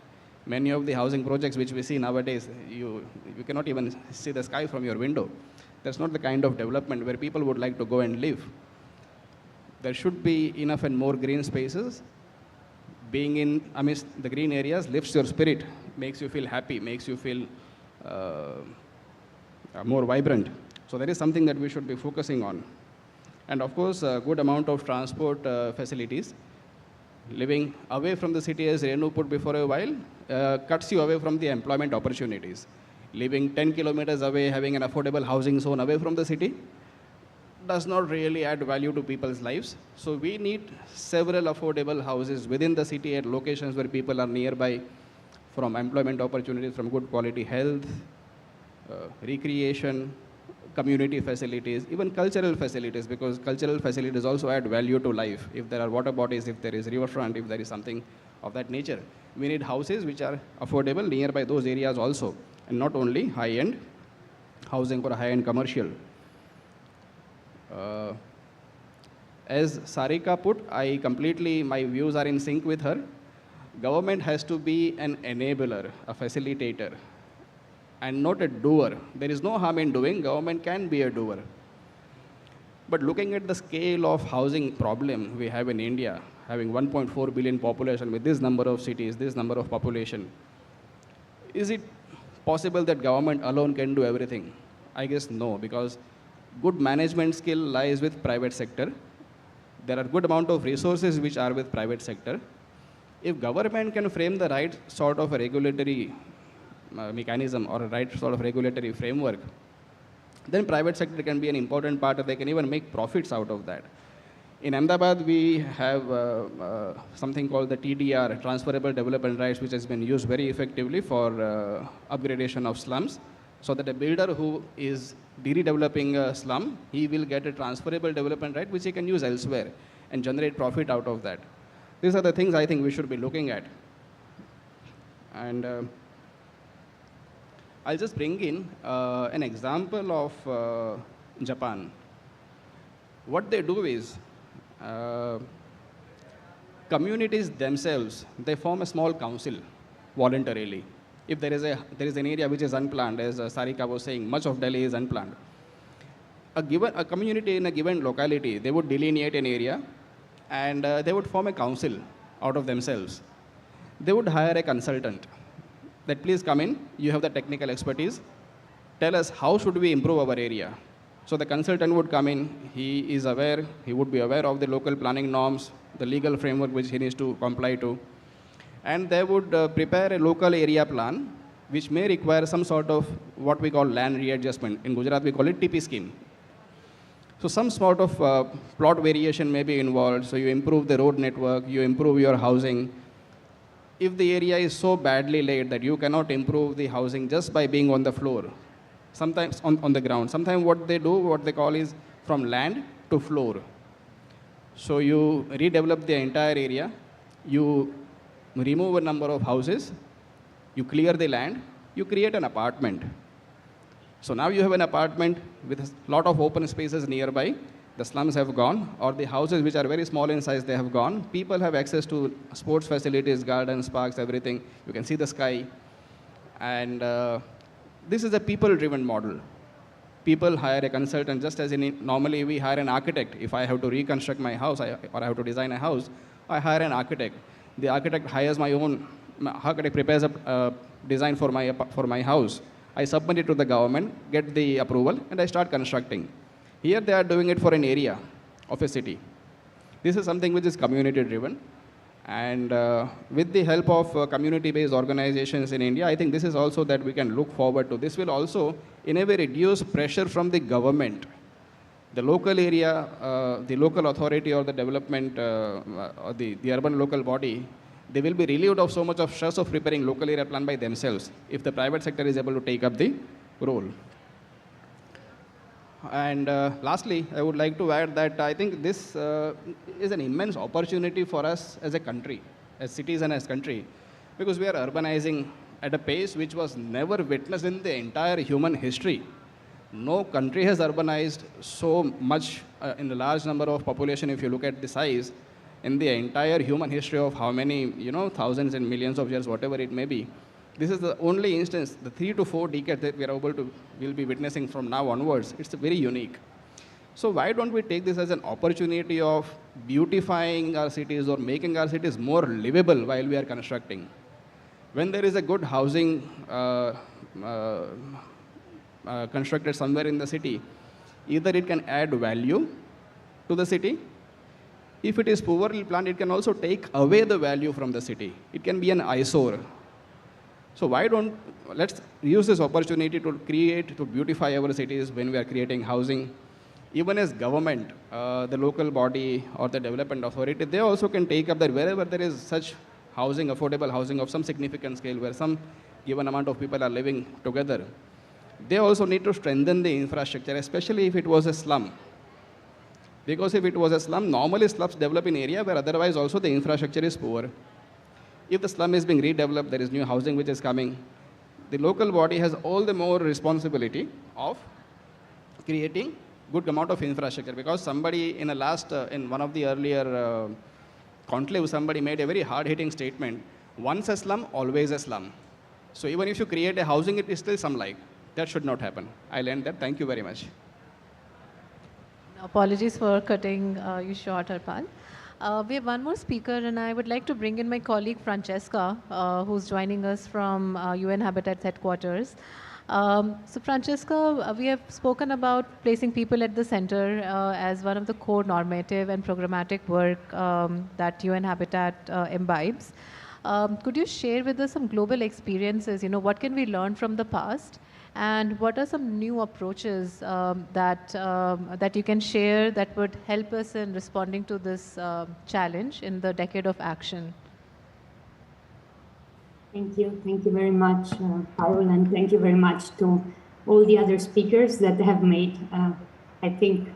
Many of the housing projects which we see nowadays, you cannot even see the sky from your window. That's not the kind of development where people would like to go and live. There should be enough and more green spaces. Being in amidst the green areas lifts your spirit, makes you feel happy, makes you feel more vibrant. So that is something that we should be focusing on. And of course, a good amount of transport facilities. Living away from the city, as Renu put before a while, cuts you away from the employment opportunities. Living 10 kilometers away, having an affordable housing zone away from the city, does not really add value to people's lives. So we need several affordable houses within the city at locations where people are nearby, from employment opportunities, from good quality health, recreation, community facilities, even cultural facilities, because cultural facilities also add value to life. If there are water bodies, if there is riverfront, if there is something of that nature, we need houses which are affordable nearby those areas also, and not only high-end housing or high-end commercial. As Sarika put, my views are in sync with her. Government has to be an enabler, a facilitator, and not a doer. There is no harm in doing. Government can be a doer. But looking at the scale of housing problem we have in India, having 1.4 billion population with this number of cities, this number of population, is it possible that government alone can do everything? I guess no, because good management skill lies with private sector. There are good amount of resources which are with private sector. If government can frame the right sort of a regulatory mechanism or a right sort of regulatory framework, then private sector can be an important part, they can even make profits out of that. In Ahmedabad, we have something called the TDR, Transferable Development Rights, which has been used very effectively for upgradation of slums, so that a builder who is redeveloping a slum, he will get a transferable development right, which he can use elsewhere and generate profit out of that. These are the things I think we should be looking at. And I'll just bring in an example of Japan. What they do is, communities themselves, they form a small council voluntarily. If there is an area which is unplanned, as Sarika was saying, much of Delhi is unplanned. A community in a given locality, they would delineate an area, and they would form a council out of themselves. They would hire a consultant that please come in, you have the technical expertise, tell us how should we improve our area. So the consultant would come in, he would be aware of the local planning norms, the legal framework which he needs to comply to, and they would prepare a local area plan which may require some sort of what we call land readjustment. In Gujarat, we call it TP scheme. So some sort of plot variation may be involved, so you improve the road network, you improve your housing. If the area is so badly laid that you cannot improve the housing just by being on the floor, sometimes on the ground. Sometimes what they do, what they call is from land to floor. So you redevelop the entire area, you remove a number of houses, you clear the land, you create an apartment. So now you have an apartment with a lot of open spaces nearby. The slums have gone, or the houses which are very small in size, they have gone. People have access to sports facilities, gardens, parks, everything. You can see the sky. And this is a people-driven model. People hire a consultant, just as normally we hire an architect. If I have to reconstruct my house, or I have to design a house, I hire an architect. The architect hires architect prepares a design for my house. I submit it to the government, get the approval, and I start constructing. Here they are doing it for an area of a city. This is something which is community-driven. And with the help of community-based organizations in India, I think this is also that we can look forward to. This will also, in a way, reduce pressure from the government. The local area, the local authority or the development, or the urban local body, they will be relieved of so much of stress of preparing local area plan by themselves if the private sector is able to take up the role. And lastly, I would like to add that I think this is an immense opportunity for us as a country, as cities and as country, because we are urbanizing at a pace which was never witnessed in the entire human history. No country has urbanized so much in the large number of population, if you look at the size, in the entire human history of how many, thousands and millions of years, whatever it may be. This is the only instance, the 3 to 4 decades that we'll be witnessing from now onwards. It's very unique. So why don't we take this as an opportunity of beautifying our cities or making our cities more livable while we are constructing? when there is a good housing constructed somewhere in the city, either it can add value to the city. If it is poorly planned, it can also take away the value from the city. It can be an eyesore. So let's use this opportunity to beautify our cities when we are creating housing. Even as government, the local body or the development authority, they also can take up that wherever there is such housing, affordable housing of some significant scale, where some given amount of people are living together, they also need to strengthen the infrastructure, especially if it was a slum. Because if it was a slum, normally slums develop in area where otherwise also the infrastructure is poor. If the slum is being redeveloped, there is new housing which is coming. The local body has all the more responsibility of creating good amount of infrastructure, because somebody in in one of the earlier conclave, somebody made a very hard-hitting statement: once a slum, always a slum. So even if you create a housing, it is still slum-like. That should not happen. I'll end there. Thank you very much. Apologies for cutting you short, Harpal. We have one more speaker, and I would like to bring in my colleague Francesca, who's joining us from UN Habitat's headquarters. So Francesca, we have spoken about placing people at the center as one of the core normative and programmatic work that UN Habitat imbibes. Could you share with us some global experiences? What can we learn from the past? And what are some new approaches that you can share that would help us in responding to this challenge in the decade of action? Thank you very much, Parul, and thank you very much to all the other speakers that have made, I think,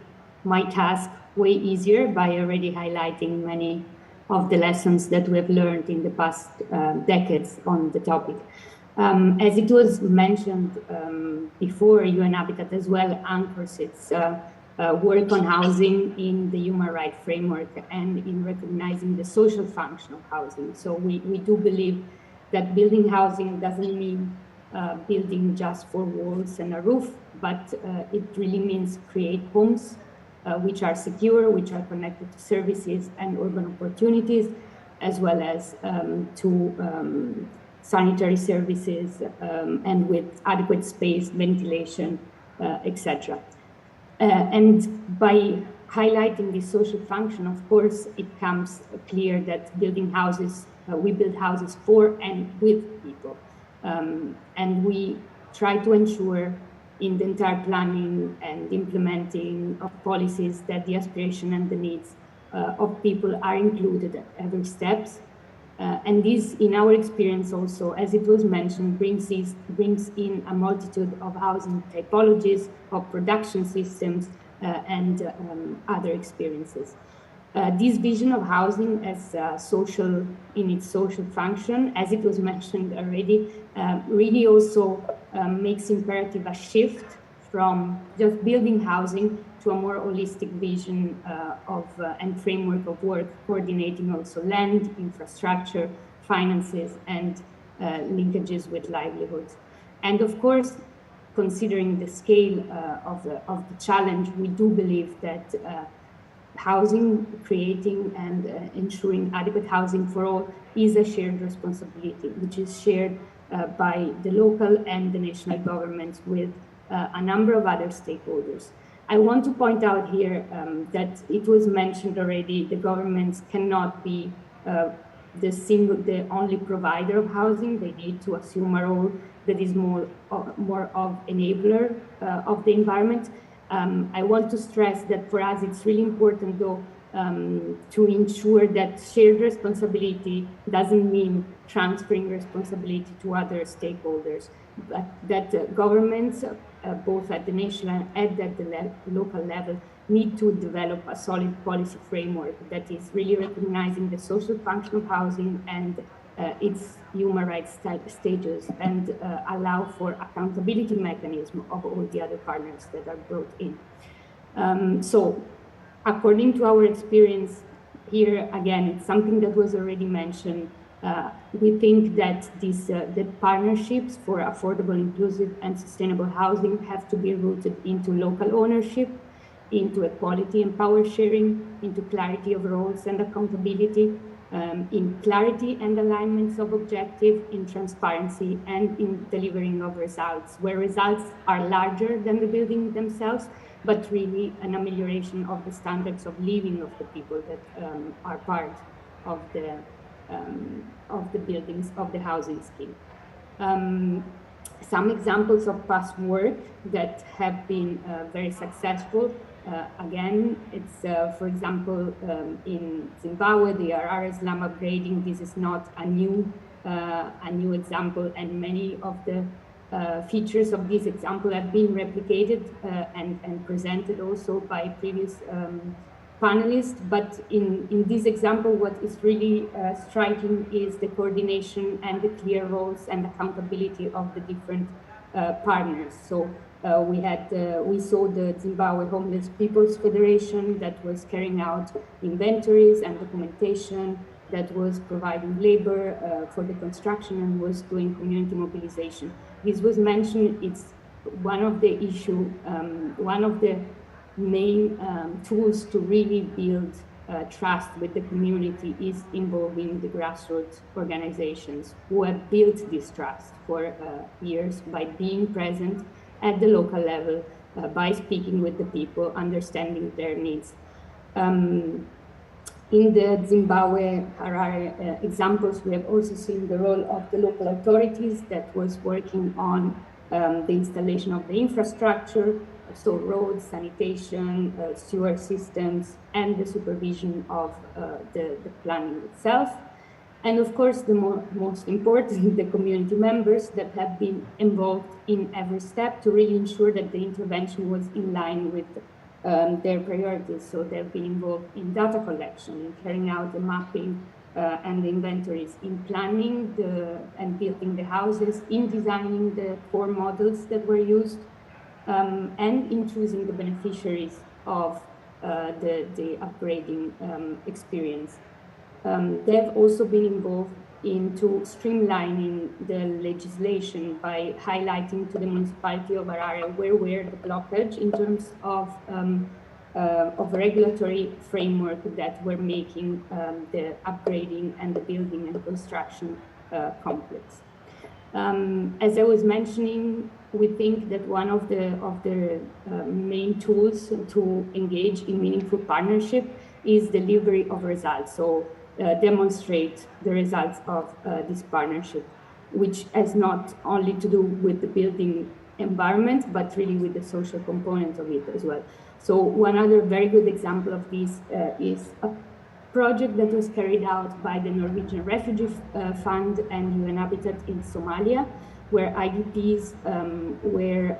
my task way easier by already highlighting many of the lessons that we have learned in the past decades on the topic. As it was mentioned before, UN Habitat as well anchors its work on housing in the human rights framework and in recognizing the social function of housing. So we do believe that building housing doesn't mean building just for walls and a roof, but it really means create homes which are secure, which are connected to services and urban opportunities, as well as to sanitary services and with adequate space, ventilation, etc. And by highlighting the social function, of course, it becomes clear that building houses, we build houses for and with people. And we try to ensure in the entire planning and implementing of policies that the aspiration and the needs of people are included at every steps. And this, in our experience also, as it was mentioned, brings in a multitude of housing typologies, of production systems, and other experiences. This vision of housing as social, in its social function, as it was mentioned already, really also makes imperative a shift from just building housing to a more holistic vision and framework of work, coordinating also land, infrastructure, finances, and linkages with livelihoods. And of course, considering the scale of the challenge, we do believe that housing, creating and ensuring adequate housing for all is a shared responsibility, which is shared by the local and the national governments with a number of other stakeholders. I want to point out here that it was mentioned already, the governments cannot be the only provider of housing. They need to assume a role that is more of enabler of the environment. I want to stress that for us it's really important though to ensure that shared responsibility doesn't mean transferring responsibility to other stakeholders, but that governments, both at the national and at the local level, need to develop a solid policy framework that is really recognizing the social function of housing and its human rights status, and allow for accountability mechanism of all the other partners that are brought in. So according to our experience here, again, it's something that was already mentioned. We think that that partnerships for affordable, inclusive, and sustainable housing have to be rooted into local ownership, into equality and power sharing, into clarity of roles and accountability, in clarity and alignments of objective, in transparency, and in delivering of results, where results are larger than the building themselves, but really an amelioration of the standards of living of the people that are part of the buildings, of the housing scheme. Some examples of past work that have been very successful. Again, it's, for example, in Zimbabwe, the Harare slum upgrading. This is not a new example, and many of the features of this example have been replicated and presented also by previous panelists. But in this example, what is really striking is the coordination and the clear roles and accountability of the different partners. So we saw the Zimbabwe Homeless People's Federation that was carrying out inventories and documentation, that was providing labor for the construction, and was doing community mobilization. This was mentioned. It's one of the one of the main tools to really build trust with the community is involving the grassroots organizations who have built this trust for years by being present at the local level, by speaking with the people, understanding their needs. In the Zimbabwe Harare examples, we have also seen the role of the local authorities that was working on the installation of the infrastructure, so roads, sanitation, sewer systems, and the supervision of the planning itself. And of course, the most important, the community members that have been involved in every step to really ensure that the intervention was in line with their priorities. So they've been involved in data collection, in carrying out the mapping and the inventories, in planning and building the houses, in designing the core models that were used, and in choosing the beneficiaries of the upgrading experience. They've also been involved into streamlining the legislation by highlighting to the municipality of Harare where were the blockage in terms of regulatory framework that were making the upgrading and the building and construction complex. As I was mentioning, we think that one of the main tools to engage in meaningful partnership is delivery of results. So demonstrate the results of this partnership, which has not only to do with the building environment, but really with the social component of it as well. So one other very good example of this is a project that was carried out by the Norwegian Refugee Fund and UN Habitat in Somalia, where IDPs were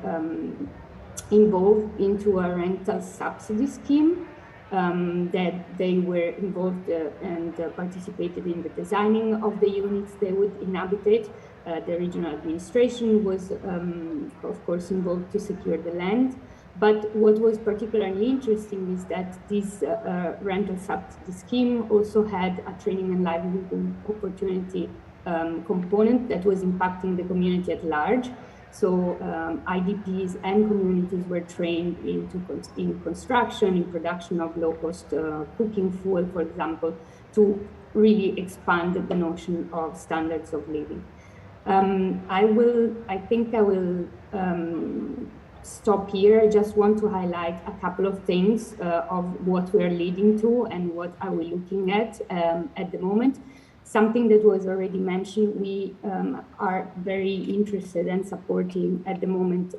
involved into a rental subsidy scheme, that they were involved and participated in the designing of the units they would inhabit. The regional administration was, of course, involved to secure the land. But what was particularly interesting is that this rental subsidy scheme also had a training and livelihood opportunity component that was impacting the community at large. So IDPs and communities were trained in construction, in production of low-cost cooking fuel, for example, to really expand the notion of standards of living. I think I will stop here. I just want to highlight a couple of things of what we are leading to and what are we looking at the moment. Something that was already mentioned, we are very interested and supporting at the moment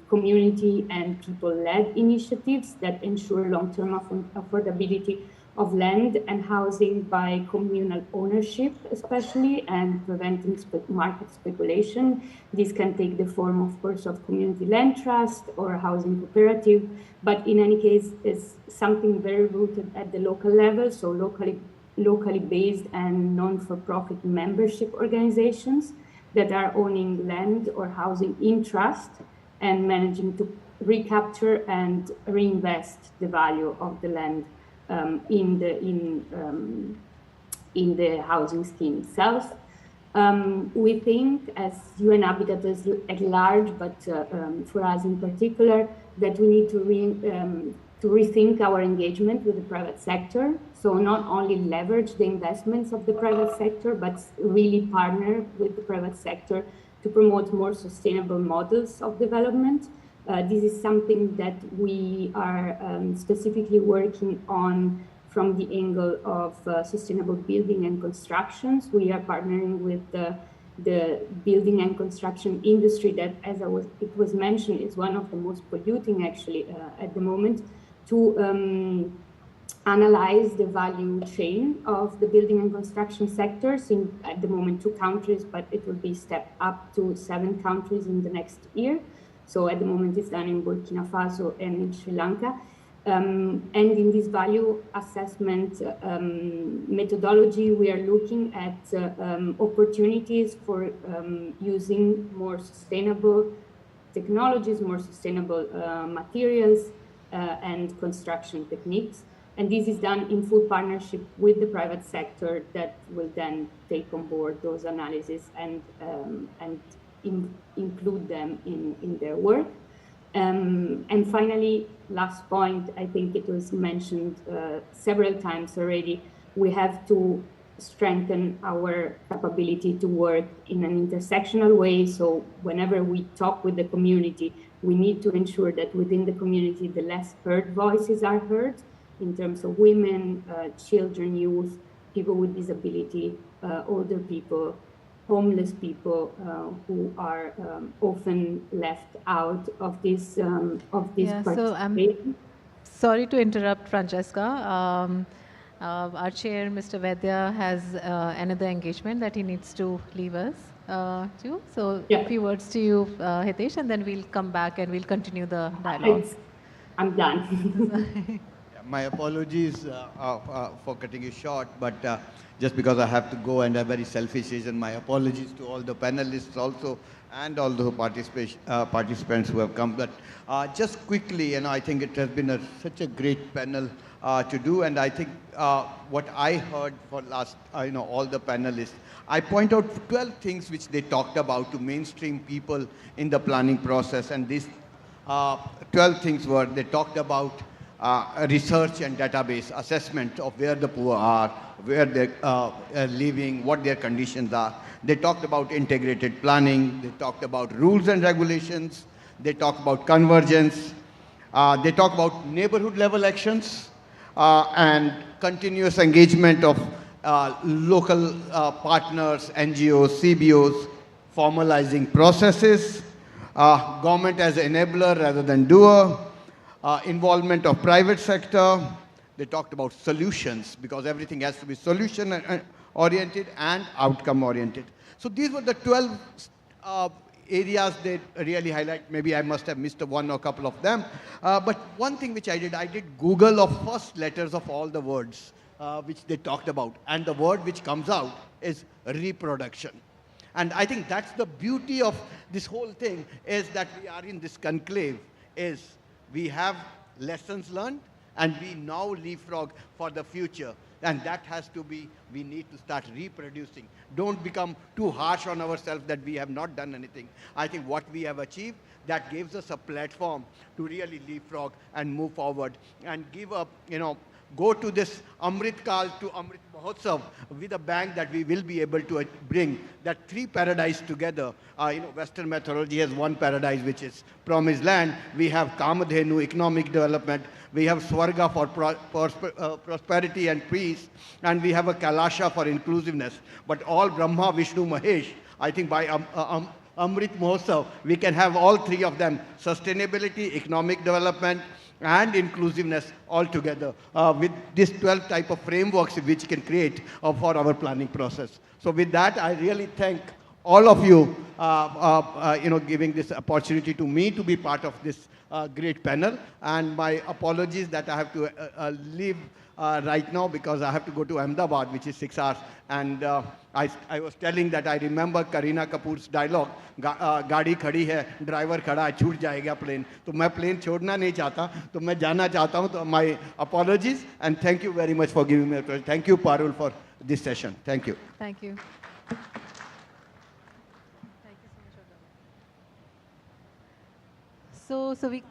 community and people-led initiatives that ensure long-term affordability of land and housing by communal ownership, especially, and preventing market speculation. This can take the form, of course, of community land trust or housing cooperative, but in any case, it's something very rooted at the local level, so locally based and non-for-profit membership organizations that are owning land or housing in trust and managing to recapture and reinvest the value of the land in the housing scheme itself. We think, as UN Habitat at large, but for us in particular, that we need to to rethink our engagement with the private sector. So not only leverage the investments of the private sector, but really partner with the private sector to promote more sustainable models of development. This is something that we are specifically working on from the angle of sustainable building and constructions. We are partnering with the building and construction industry that, as it was mentioned, is one of the most polluting actually at the moment, to analyze the value chain of the building and construction sectors in, at the moment, 2 countries, but it will be stepped up to 7 countries in the next year. So at the moment it's done in Burkina Faso and in Sri Lanka. And in this value assessment methodology, we are looking at opportunities for using more sustainable technologies, more sustainable materials and construction techniques. And this is done in full partnership with the private sector that will then take on board those analyses and include them in their work. And finally, last point, I think it was mentioned several times already, we have to strengthen our capability to work in an intersectional way. So whenever we talk with the community, we need to ensure that within the community, the less heard voices are heard in terms of women, children, youth, people with disability, older people, homeless people who are often left out of this participation. Sorry to interrupt, Francesca. Our chair, Mr. Vaidya, has another engagement that he needs to leave us to. So a few words to you, Hitesh, and then we'll come back and we'll continue the dialogue. I'm done. My apologies for cutting you short, but just because I have to go and I'm very selfish reason, my apologies to all the panelists also and all the participants who have come. But just quickly, I think it has been such a great panel to do, and I think what I heard for last, all the panelists, I point out 12 things which they talked about to mainstream people in the planning process, and these 12 things were, they talked about research and database assessment of where the poor are, where they're living, what their conditions are. They talked about integrated planning. They talked about rules and regulations. They talked about convergence. They talk about neighborhood level actions and continuous engagement of local partners, NGOs, CBOs, formalizing processes, government as enabler rather than doer, involvement of private sector. They talked about solutions, because everything has to be solution oriented and outcome oriented. So these were the 12 areas they really highlight. Maybe I must have missed one or a couple of them. But one thing which I did Google of first letters of all the words which they talked about. And the word which comes out is reproduction. And I think that's the beauty of this whole thing, is that we are in this conclave, is we have lessons learned and we now leapfrog for the future. And that has to be, we need to start reproducing. Don't become too harsh on ourselves that we have not done anything. I think what we have achieved, that gives us a platform to really leapfrog and move forward and give up, go to this Amrit Kal to Amrit Mahotsav with a bang, that we will be able to bring that 3 paradise together. Western methodology has 1 paradise, which is promised land. We have Kamadhenu, economic development. We have Swarga for prosperity and peace. And we have a Kailasha for inclusiveness. But all Brahma, Vishnu, Mahesh, I think by Amrit Mahotsav, we can have all 3 of them: sustainability, economic development, and inclusiveness all together with this 12 type of frameworks which can create for our planning process. So with that, I really thank all of you, giving this opportunity to me to be part of this great panel. And my apologies that I have to leave right now, because I have to go to Ahmedabad, which is 6 hours. And I was telling that I remember Kareena Kapoor's dialogue, गाड़ी खड़ी है, driver खड़ा है, छूट जाएगा plane. तो मैं plane छोड़ना नहीं चाहता, तो मैं जाना चाहता हूँ. तो my apologies, and thank you very much for giving me a pleasure. Thank you, Parul, for this session. Thank you. Thank you. So we,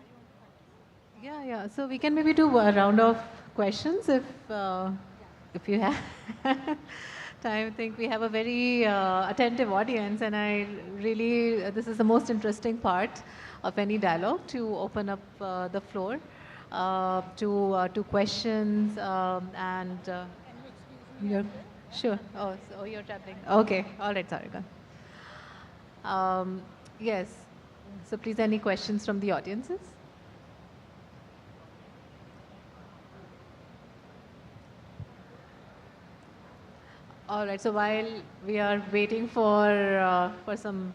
Yeah. So we can maybe do a round of questions if you have time. I think we have a very attentive audience, and I really this is the most interesting part of any dialogue to open up the floor to questions and. You're, sure. Oh, so you're traveling. Okay. All right, sorry. Go on. Yes. So please, any questions from the audiences? All right. So while we are waiting for some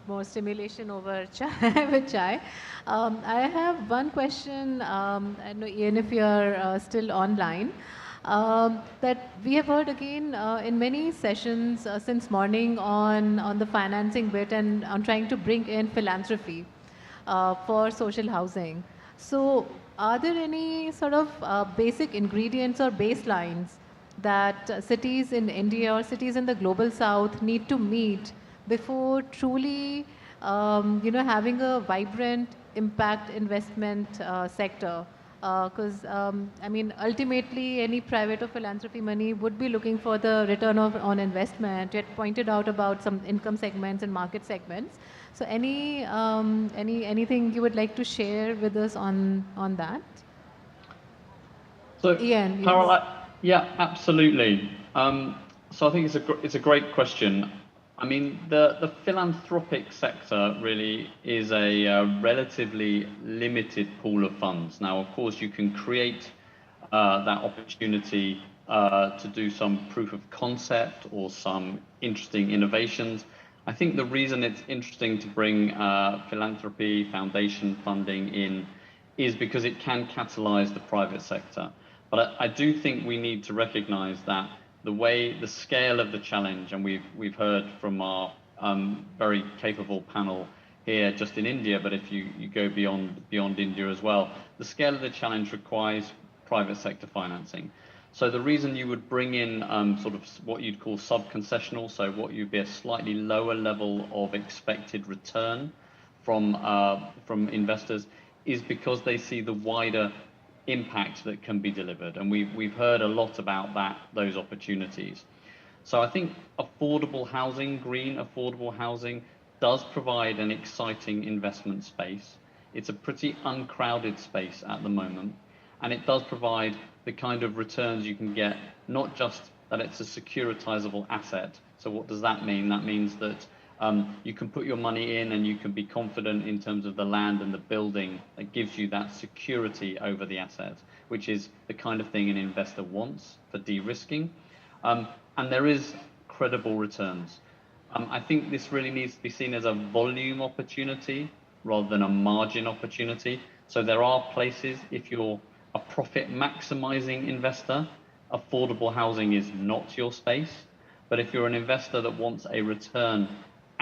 more stimulation over chai with chai, I have one question. I know Ian, if you are still online, that we have heard again in many sessions since morning on the financing bit and on trying to bring in philanthropy for social housing. So, are there any sort of basic ingredients or baselines that cities in India or cities in the global south need to meet before truly, having a vibrant impact investment sector? Because, I mean, ultimately, any private or philanthropy money would be looking for the return on investment. You had pointed out about some income segments and market segments. So, anything you would like to share with us on that? So, Ian, Carol, yes. yeah, absolutely. So I think it's a great question. I mean, the philanthropic sector really is a relatively limited pool of funds. Now, of course, you can create that opportunity to do some proof of concept or some interesting innovations. I think the reason it's interesting to bring philanthropy, foundation funding in is because it can catalyze the private sector. But I do think we need to recognize that the scale of the challenge, and we've heard from our very capable panel here just in India, but if you go beyond India as well, the scale of the challenge requires private sector financing. So the reason you would bring in sort of what you'd call sub-concessional, so what you'd be a slightly lower level of expected return from investors, is because they see the wider impact that can be delivered, and we've heard a lot about those opportunities. So I think affordable housing, green affordable housing, does provide an exciting investment space. It's a pretty uncrowded space at the moment, and it does provide the kind of returns you can get, not just that it's a securitizable asset. So what does that mean? That means that you can put your money in and you can be confident in terms of the land and the building that gives you that security over the asset, which is the kind of thing an investor wants for de-risking. And there is credible returns. I think this really needs to be seen as a volume opportunity rather than a margin opportunity. So there are places, if you're a profit maximizing investor, affordable housing is not your space. But if you're an investor that wants a return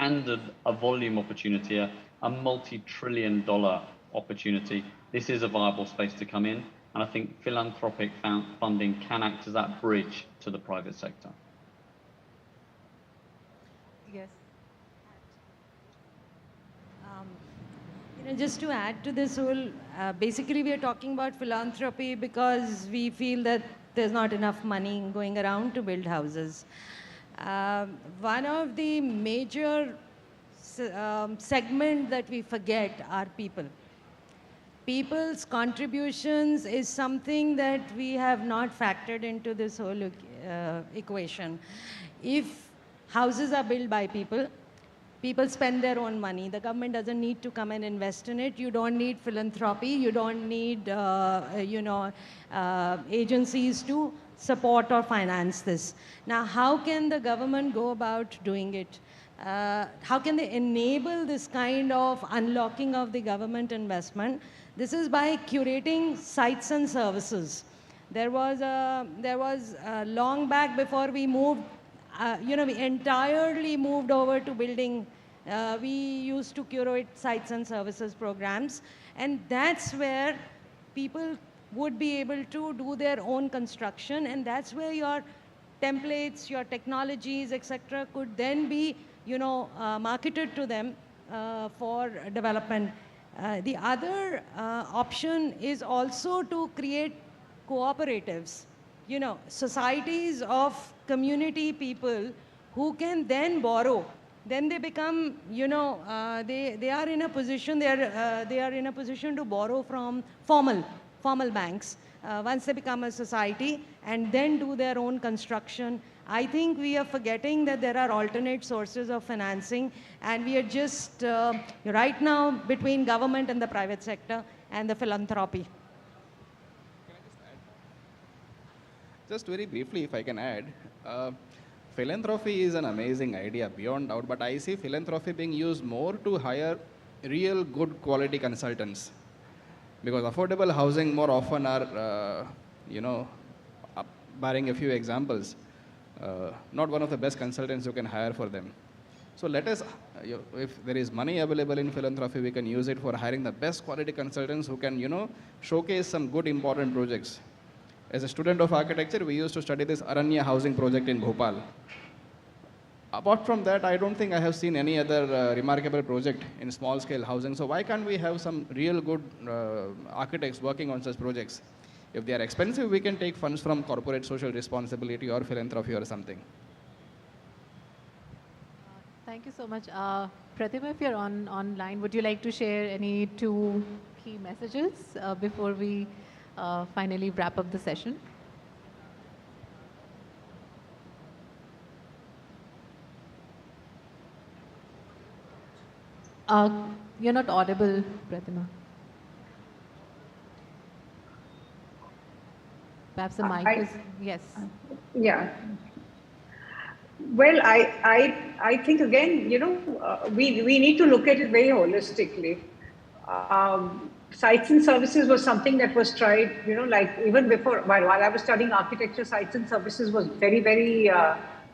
and a volume opportunity, a multi-trillion dollar opportunity, this is a viable space to come in. And I think philanthropic funding can act as that bridge to the private sector. Yes. Just to add to this whole, basically we are talking about philanthropy because we feel that there's not enough money going around to build houses. One of the major segments that we forget are people. People's contributions is something that we have not factored into this whole equation. If houses are built by people, people spend their own money. The government doesn't need to come and invest in it. You don't need philanthropy. You don't need, agencies to support or finance this. Now, how can the government go about doing it? How can they enable this kind of unlocking of the government investment? This is by curating sites and services. There was long back before we moved, we entirely moved over to building. We used to curate sites and services programs, and that's where people would be able to do their own construction, and that's where your templates, your technologies, etc., could then be, marketed to them for development. The other option is also to create cooperatives, you know, societies of community people who can then borrow. Then they become, you know, they are in a position, they are in a position to borrow from formal banks once they become a society and then do their own construction. I think we are forgetting that there are alternate sources of financing, and we are just right now between government and the private sector and the philanthropy. Just very briefly, if I can add, philanthropy is an amazing idea beyond doubt, but I see philanthropy being used more to hire real good quality consultants. Because affordable housing more often are, you know, barring a few examples, not one of the best consultants you can hire for them. So let us, if there is money available in philanthropy, we can use it for hiring the best quality consultants who can, you know, showcase some good important projects. As a student of architecture, we used to study this Aranya housing project in Bhopal. Apart from that, I don't think I have seen any other remarkable project in small scale housing. So why can't we have some real good architects working on such projects? If they are expensive, we can take funds from corporate social responsibility or philanthropy or something. Thank you so much. Pratima, if you're online, would you like to share any two key messages before we finally wrap up the session? You're not audible, Pratima. Perhaps the mic is, yes. Yeah. Well, I think again, you know, we need to look at it very holistically. Sites and services was something that was tried, you know, like even before, while I was studying architecture, sites and services was very, very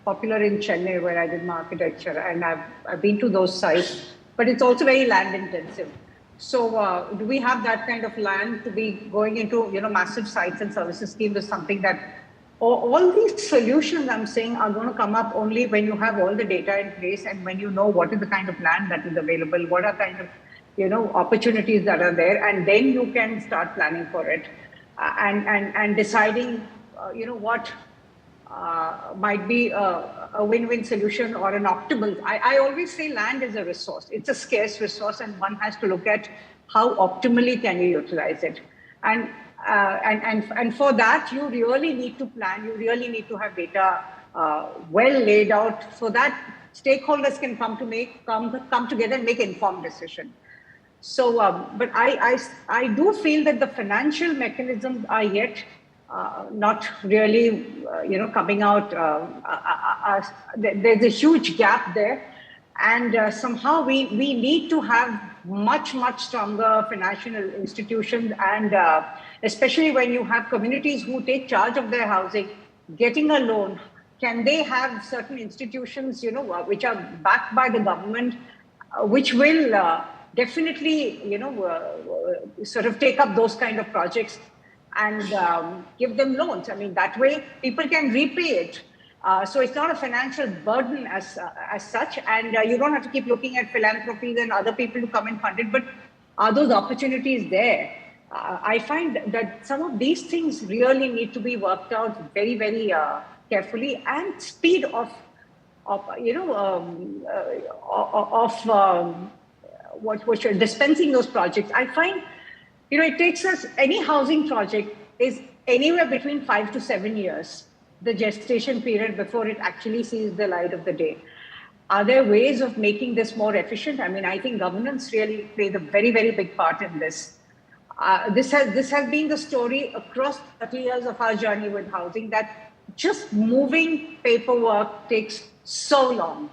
popular in Chennai where I did my architecture, and I've been to those sites, but it's also very land intensive. So do we have that kind of land to be going into, you know, massive sites and services schemes is something that all these solutions I'm saying are going to come up only when you have all the data in place and when you know what is the kind of land that is available, what are kind of, you know, opportunities that are there, and then you can start planning for it and deciding, you know, what might be a win-win solution or an optimal. I always say land is a resource. It's a scarce resource, and one has to look at how optimally can you utilize it. And for that, you really need to plan. You really need to have data well laid out so that stakeholders can come together and make informed decision. So, but I do feel that the financial mechanisms are yet not really, you know, coming out. There's a huge gap there, and somehow we need to have much stronger financial institutions, and especially when you have communities who take charge of their housing, getting a loan. Can they have certain institutions, you know, which are backed by the government, which will definitely, you know, sort of take up those kind of projects and give them loans. I mean, that way people can repay it. So it's not a financial burden as such, and you don't have to keep looking at philanthropies and other people to come and fund it, but are those opportunities there? I find that some of these things really need to be worked out very, very carefully, and speed of you know, what you're dispensing those projects. I find, you know, it takes us, any housing project is anywhere between 5 to 7 years, the gestation period before it actually sees the light of the day. Are there ways of making this more efficient? I mean, I think governance really plays a very, very big part in this. This has been the story across 30 years of our journey with housing, that just moving paperwork takes so long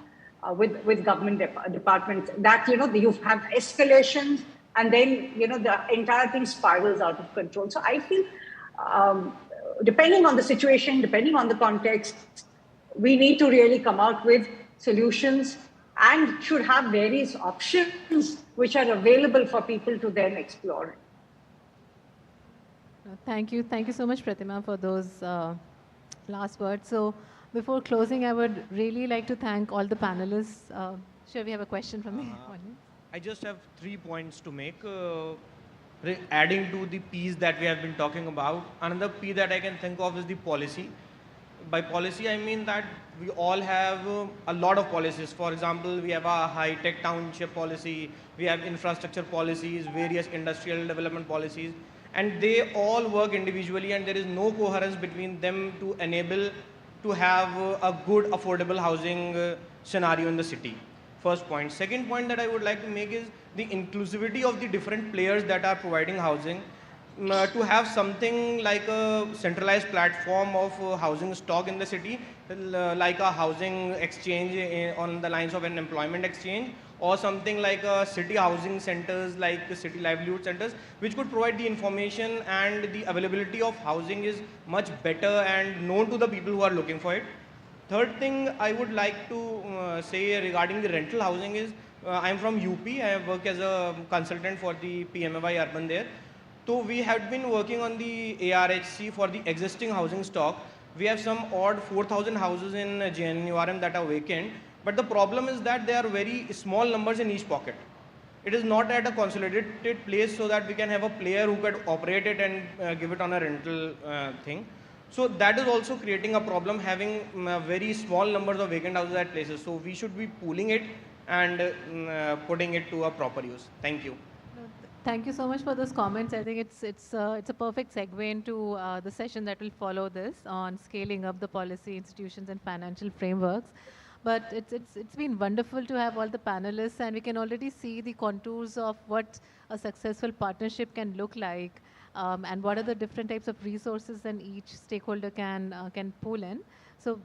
with government departments that, you know, you have escalations, and then, you know, the entire thing spirals out of control. So I feel, depending on the situation, depending on the context, we need to really come out with solutions and should have various options which are available for people to then explore. Thank you so much, Pratima, for those last words. So before closing, I would really like to thank all the panelists. Sure, we have a question from the audience. I just have 3 points to make. Adding to the P's that we have been talking about, another P that I can think of is the policy. By policy, I mean that we all have a lot of policies. For example, we have a high-tech township policy, we have infrastructure policies, various industrial development policies, and they all work individually, and there is no coherence between them to enable to have a good affordable housing scenario in the city. First point. Second point that I would like to make is the inclusivity of the different players that are providing housing. To have something like a centralized platform of housing stock in the city, like a housing exchange on the lines of an employment exchange, or something like city housing centers, like city livelihood centers, which could provide the information, and the availability of housing is much better and known to the people who are looking for it. Third thing I would like to say regarding the rental housing is, I'm from UP. I work as a consultant for the PMAY-Urban there. So we have been working on the ARHC for the existing housing stock. We have some odd 4,000 houses in JNURM that are vacant. But the problem is that there are very small numbers in each pocket. It is not at a consolidated place so that we can have a player who could operate it and give it on a rental thing. So that is also creating a problem, having very small numbers of vacant houses at places. So we should be pooling it and putting it to a proper use. Thank you. Thank you so much for those comments. I think it's a perfect segue into the session that will follow this on scaling up the policy, institutions, and financial frameworks. But it's been wonderful to have all the panelists, and we can already see the contours of what a successful partnership can look like, and what are the different types of resources that each stakeholder can pull in. So,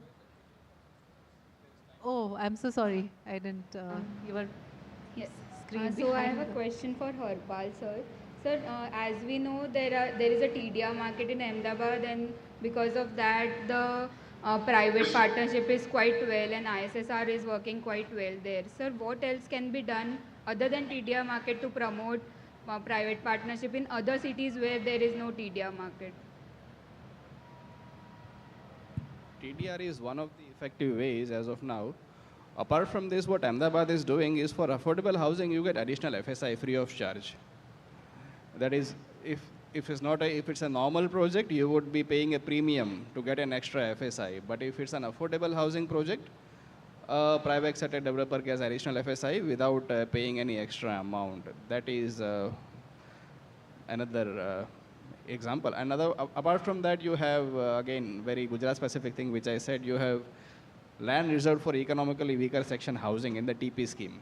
oh, I'm so sorry. I didn't. You were. Yes. Screen So I have behind a the- question for Harpal, sir. Sir, as we know, there is a TDR market in Ahmedabad, and because of that, the private partnership is quite well, and ISSR is working quite well there. Sir, what else can be done other than TDR market to promote private partnership in other cities where there is no TDR market? TDR is one of the effective ways as of now. Apart from this, what Ahmedabad is doing is, for affordable housing, you get additional FSI free of charge. That is, if it's a normal project, you would be paying a premium to get an extra FSI. But if it's an affordable housing project, a private sector developer gets additional FSI without paying any extra amount. That is another example. Apart from that, you have, again, very Gujarat-specific thing, which I said, you have land reserved for economically weaker section housing in the TP scheme.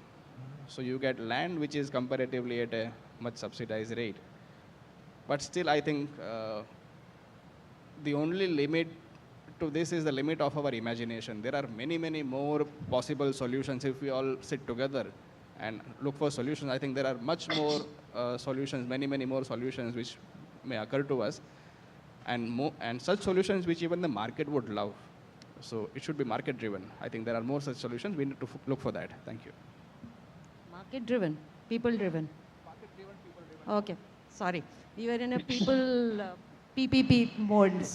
So you get land which is comparatively at a much subsidized rate. But still, I think the only limit to this is the limit of our imagination. There are many, many more possible solutions if we all sit together and look for solutions. I think there are much more solutions, many, many more solutions which may occur to us, and such solutions which even the market would love. So it should be market driven. I think there are more such solutions. We need to look for that. Thank you. Market driven, people driven. Market driven, people driven. Okay, sorry. We were in a people PPP mode.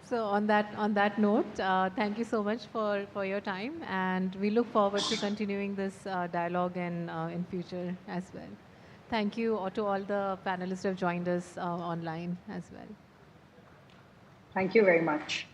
So on that note, thank you so much for your time, and we look forward to continuing this dialogue in future as well. Thank you to all the panelists who have joined us online as well. Thank you very much.